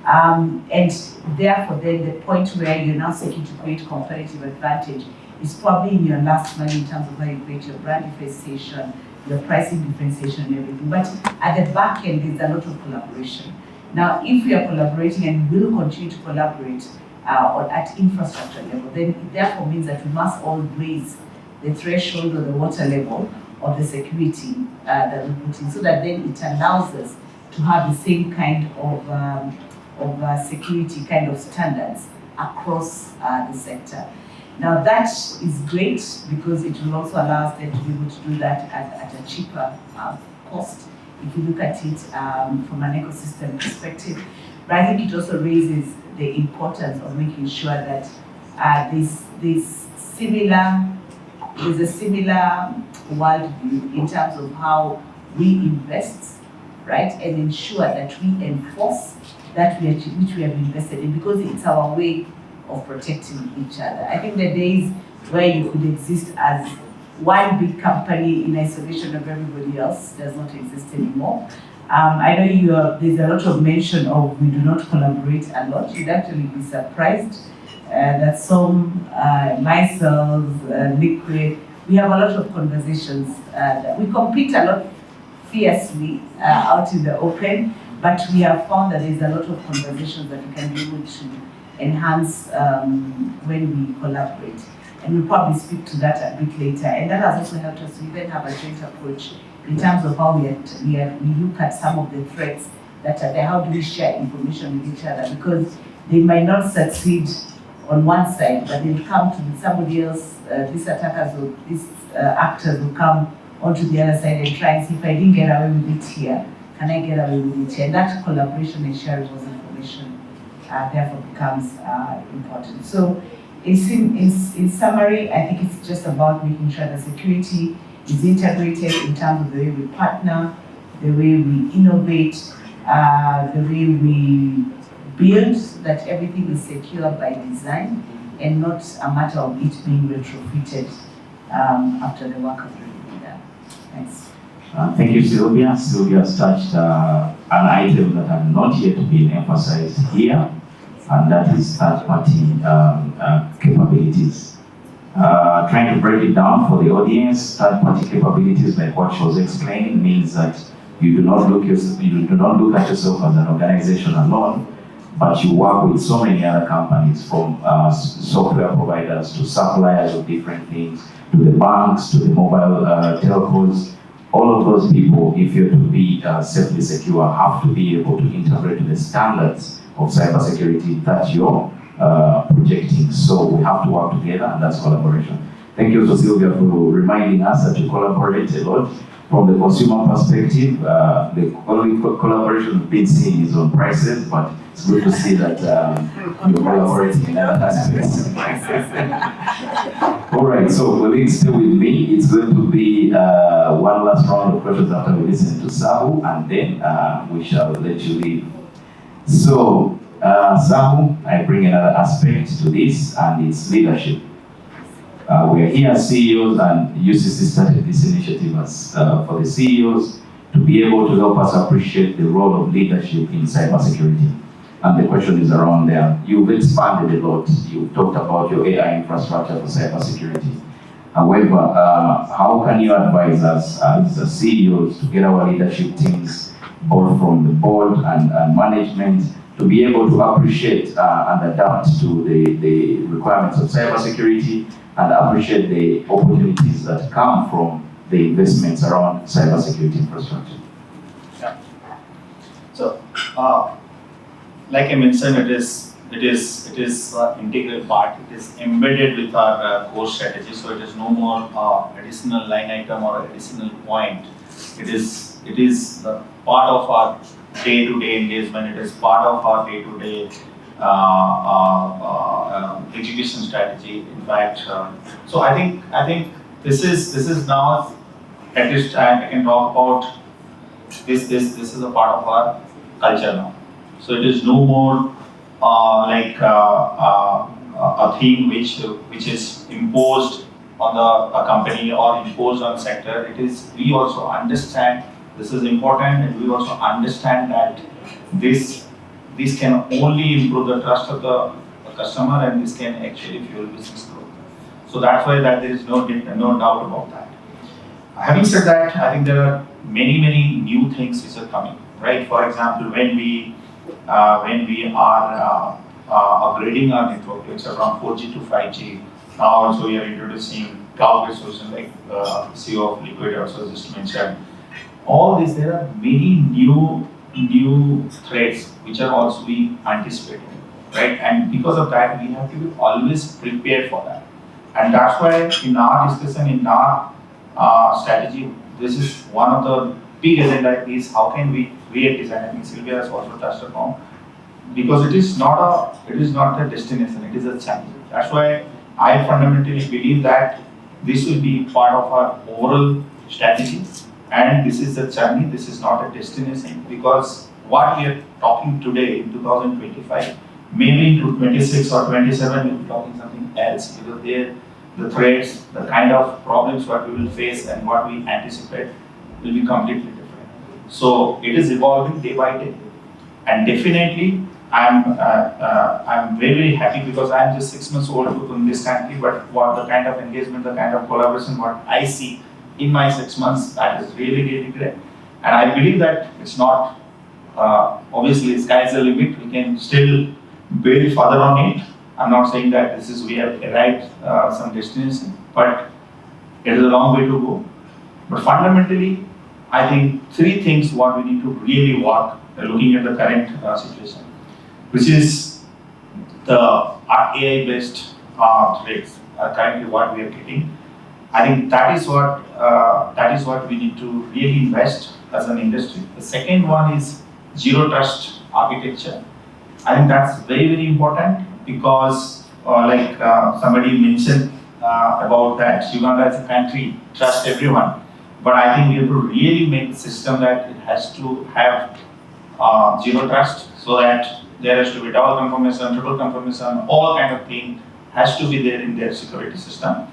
Speaker 11: And therefore, then the point where you're now seeking to create competitive advantage is probably in your last mile in terms of how you create your brand differentiation, your pricing differentiation and everything. But at the back end, there's a lot of collaboration. Now, if we are collaborating and will continue to collaborate at infrastructure level, then it therefore means that we must all raise the threshold or the water level of the security that we put in, so that then it allows us to have the same kind of security kind of standards across the sector. Now that is great because it will also allow us then to be able to do that at a cheaper cost, if you look at it from an ecosystem perspective. But I think it also raises the importance of making sure that there's a similar worldview in terms of how we invest, right, and ensure that we enforce that which we have invested in, because it's our way of protecting each other. I think the days where you could exist as one big company in isolation of everybody else does not exist anymore. I know there's a lot of mention of we do not collaborate a lot. You'd actually be surprised that some, myself, Liquid, we have a lot of conversations. That we compete a lot fiercely out in the open, but we have found that there's a lot of conversations that we can be able to enhance when we collaborate. And we'll probably speak to that a bit later. And that has also helped us to even have a joint approach in terms of how we look at some of the threats that are there. How do we share information with each other? Because they might not succeed on one side, but they'll come to somebody else, these attackers or these actors will come onto the other side and try and see, if I didn't get away with it here, can I get away with it here? And that collaboration and sharing of information therefore becomes important. So in summary, I think it's just about making sure that security is integrated in terms of the way we partner, the way we innovate, the way we build, that everything is secure by design and not a matter of it being retrofitted after the work has already been done. Thanks.
Speaker 10: Thank you, Sylvia. Sylvia has touched an item that has not yet been emphasized here, and that is third-party capabilities. Trying to break it down for the audience, third-party capabilities, like what she was explaining, means that you do not look at yourself as an organization alone, but you work with so many other companies, from software providers to suppliers of different things, to the banks, to the mobile telcos. All of those people, if you're to be safely secure, have to be able to integrate to the standards of cybersecurity that you're projecting. So we have to work together, and that's collaboration. Thank you to Sylvia for reminding us that you collaborate a lot. From the consumer perspective, the only collaboration we've been seeing is on prices, but it's good to see that you're collaborating in other aspects. All right, so will you stay with me? It's going to be one last round of questions after we listen to Sahu, and then we shall let you leave. So, Sahu, I bring another aspect to this, and it's leadership. We are here as CEOs, and UCC started this initiative as, for the CEOs to be able to help us appreciate the role of leadership in cybersecurity. And the question is around there. You've expanded a lot. You've talked about your AI infrastructure for cybersecurity. However, how can you advise us as CEOs to get our leadership teams, both from the board and management, to be able to appreciate and adapt to the requirements of cybersecurity and appreciate the opportunities that come from the investments around cybersecurity infrastructure?
Speaker 12: Yeah. So, like I mentioned, it is integral part. It is embedded with our core strategy. So it is no more additional line item or additional point. It is the part of our day-to-day engagement. It is part of our day-to-day execution strategy. In fact, so I think this is now, at least I can talk about this is a part of our culture now. So it is no more a thing which is imposed on a company or imposed on a sector. It is, we also understand this is important, and we also understand that this can only improve the trust of the customer, and this can actually fuel business growth. So that's why that there is no doubt about that. Having said that, I think there are many new things which are coming, right? For example, when we are upgrading our network, it's from 4G to 5G. Now also we are introducing cloud-based solutions like CEO of Liquid also just mentioned. All these, there are many new threats which are also being anticipated, right? And because of that, we have to be always prepared for that. And that's why in our discussion, in our strategy, this is one of the big agenda is how can we create design. I think Sylvia has also touched upon, because it is not a destination, it is a challenge. That's why I fundamentally believe that this will be part of our overall strategy, and this is a journey, this is not a destination, because what we are talking today in 2025, maybe in 2026 or 27 we'll be talking something else, because the threats, the kind of problems what we will face and what we anticipate will be completely different. So it is evolving day by day, and definitely I'm very happy because I'm just 6 months old in this country, but what the kind of engagement, the kind of collaboration, what I see in my 6 months, that is really great. And I believe that it's not, obviously sky's the limit, we can still build further on it. I'm not saying that we have arrived some destination, but it is a long way to go. But fundamentally, I think 3 things what we need to really work, looking at the current situation, which is the AI-based threats, currently what we are getting. I think that is what we need to really invest as an industry. The second one is zero trust architecture. I think that's very important, because like somebody mentioned about that Uganda as a country trust everyone, but I think we have to really make the system that it has to have zero trust, so that there has to be double confirmation, triple confirmation, all kind of thing has to be there in their security system.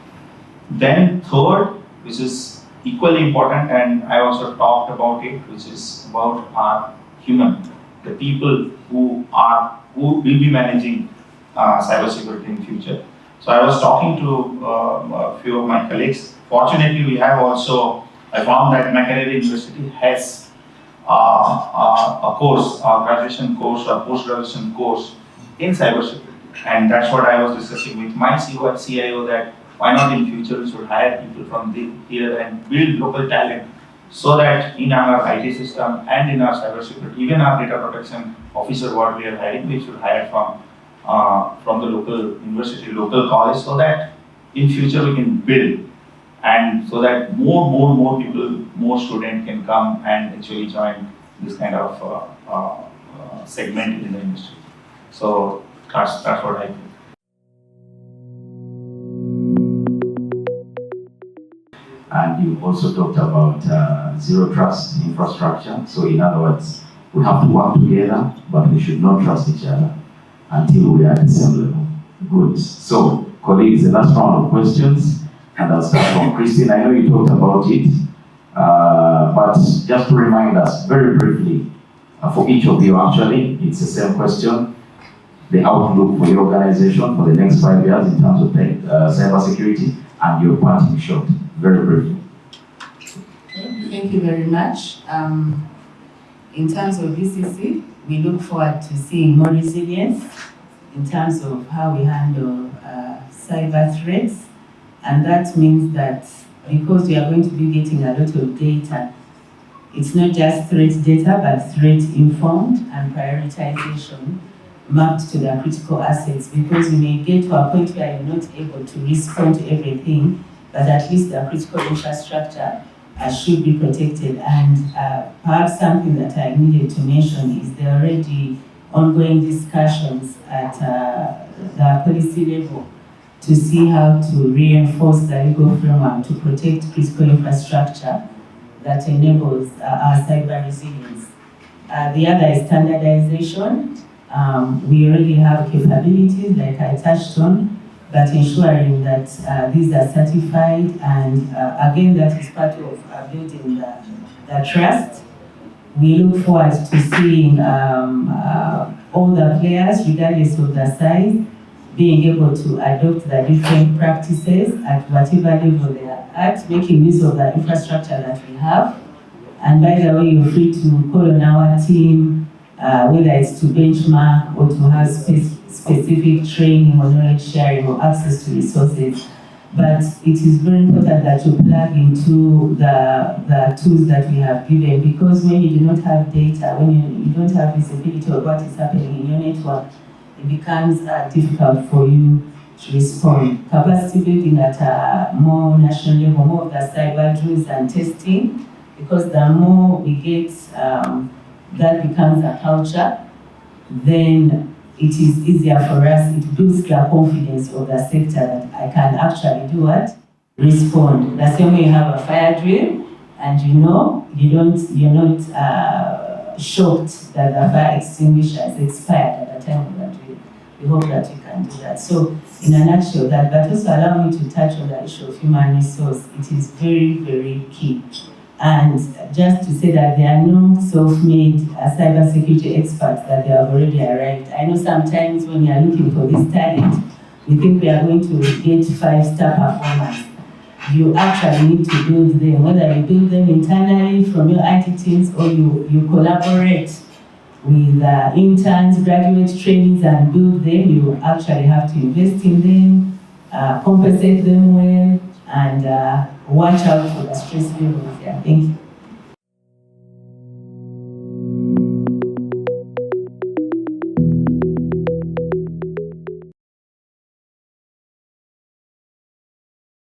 Speaker 12: Then third, which is equally important, and I also talked about it, which is about our human, the people who will be managing cybersecurity in future. So I was talking to a few of my colleagues. Fortunately, we have also, I found that Makerere University has a course, a graduation course or post-graduation course in cybersecurity. And that's what I was discussing with my CEO and CIO, that why not in future we should hire people from here and build local talent, so that in our IT system and in our cybersecurity, even our data protection officer what we are hiring, we should hire from the local university, local college, so that in future we can build, and so that more people, more students can come and actually join this kind of segment in the industry. So that's what I think.
Speaker 10: And you also talked about zero trust infrastructure. So in other words, we have to work together, but we should not trust each other until we are at the same level. Good. So colleagues, the last round of questions, and I'll start from Christine. I know you talked about it, but just to remind us very briefly, for each of you actually, it's the same question. The outlook for your organization for the next 5 years in terms of cybersecurity, and your parting shot, very briefly.
Speaker 11: Thank you very much. In terms of UCC, we look forward to seeing more resilience in terms of how we handle cyber threats, and that means that because we are going to be getting a lot of data, it's not just threat data, but threat informed and prioritization mapped to the critical assets, because we may get to a point where you're not able to respond to everything, but at least the critical infrastructure should be protected. And perhaps something that I needed to mention is there are already ongoing discussions at the policy level to see how to reinforce the legal framework to protect critical infrastructure that enables our cyber resilience. The other is standardization. We already have capabilities, like I touched on, but ensuring that these are certified, and again, that is part of building the trust. We look forward to seeing all the players, regardless of the size, being able to adopt the different practices at whatever level they are at, making use of the infrastructure that we have. And by the way, you're free to call on our team, whether it's to benchmark or to have specific training or knowledge sharing or access to resources. But it is very important that you plug into the tools that we have given, because when you do not have data, when you don't have visibility of what is happening in your network, it becomes difficult for you to respond. Capacity building at a more national level, more of the cyber drills and testing, because the more we get that becomes a culture, then it is easier for us. It builds the confidence of the sector that I can actually do what? Respond. The same way you have a fire drill, and you're not shocked that the fire extinguisher is expired at the time of the drill. We hope that we can do that. So, in a nutshell, but also allow me to touch on the issue of human resource. It is very, very key. And just to say that there are no self-made cybersecurity experts, that they have already arrived. I know sometimes when you are looking for this talent, we think we are going to get 5-star performers. You actually need to build them, whether you build them internally from your IT teams, or you collaborate with interns, graduate trainees, and build them. You actually have to invest in them, compensate them well, and watch out for the stress levels there. Thank you.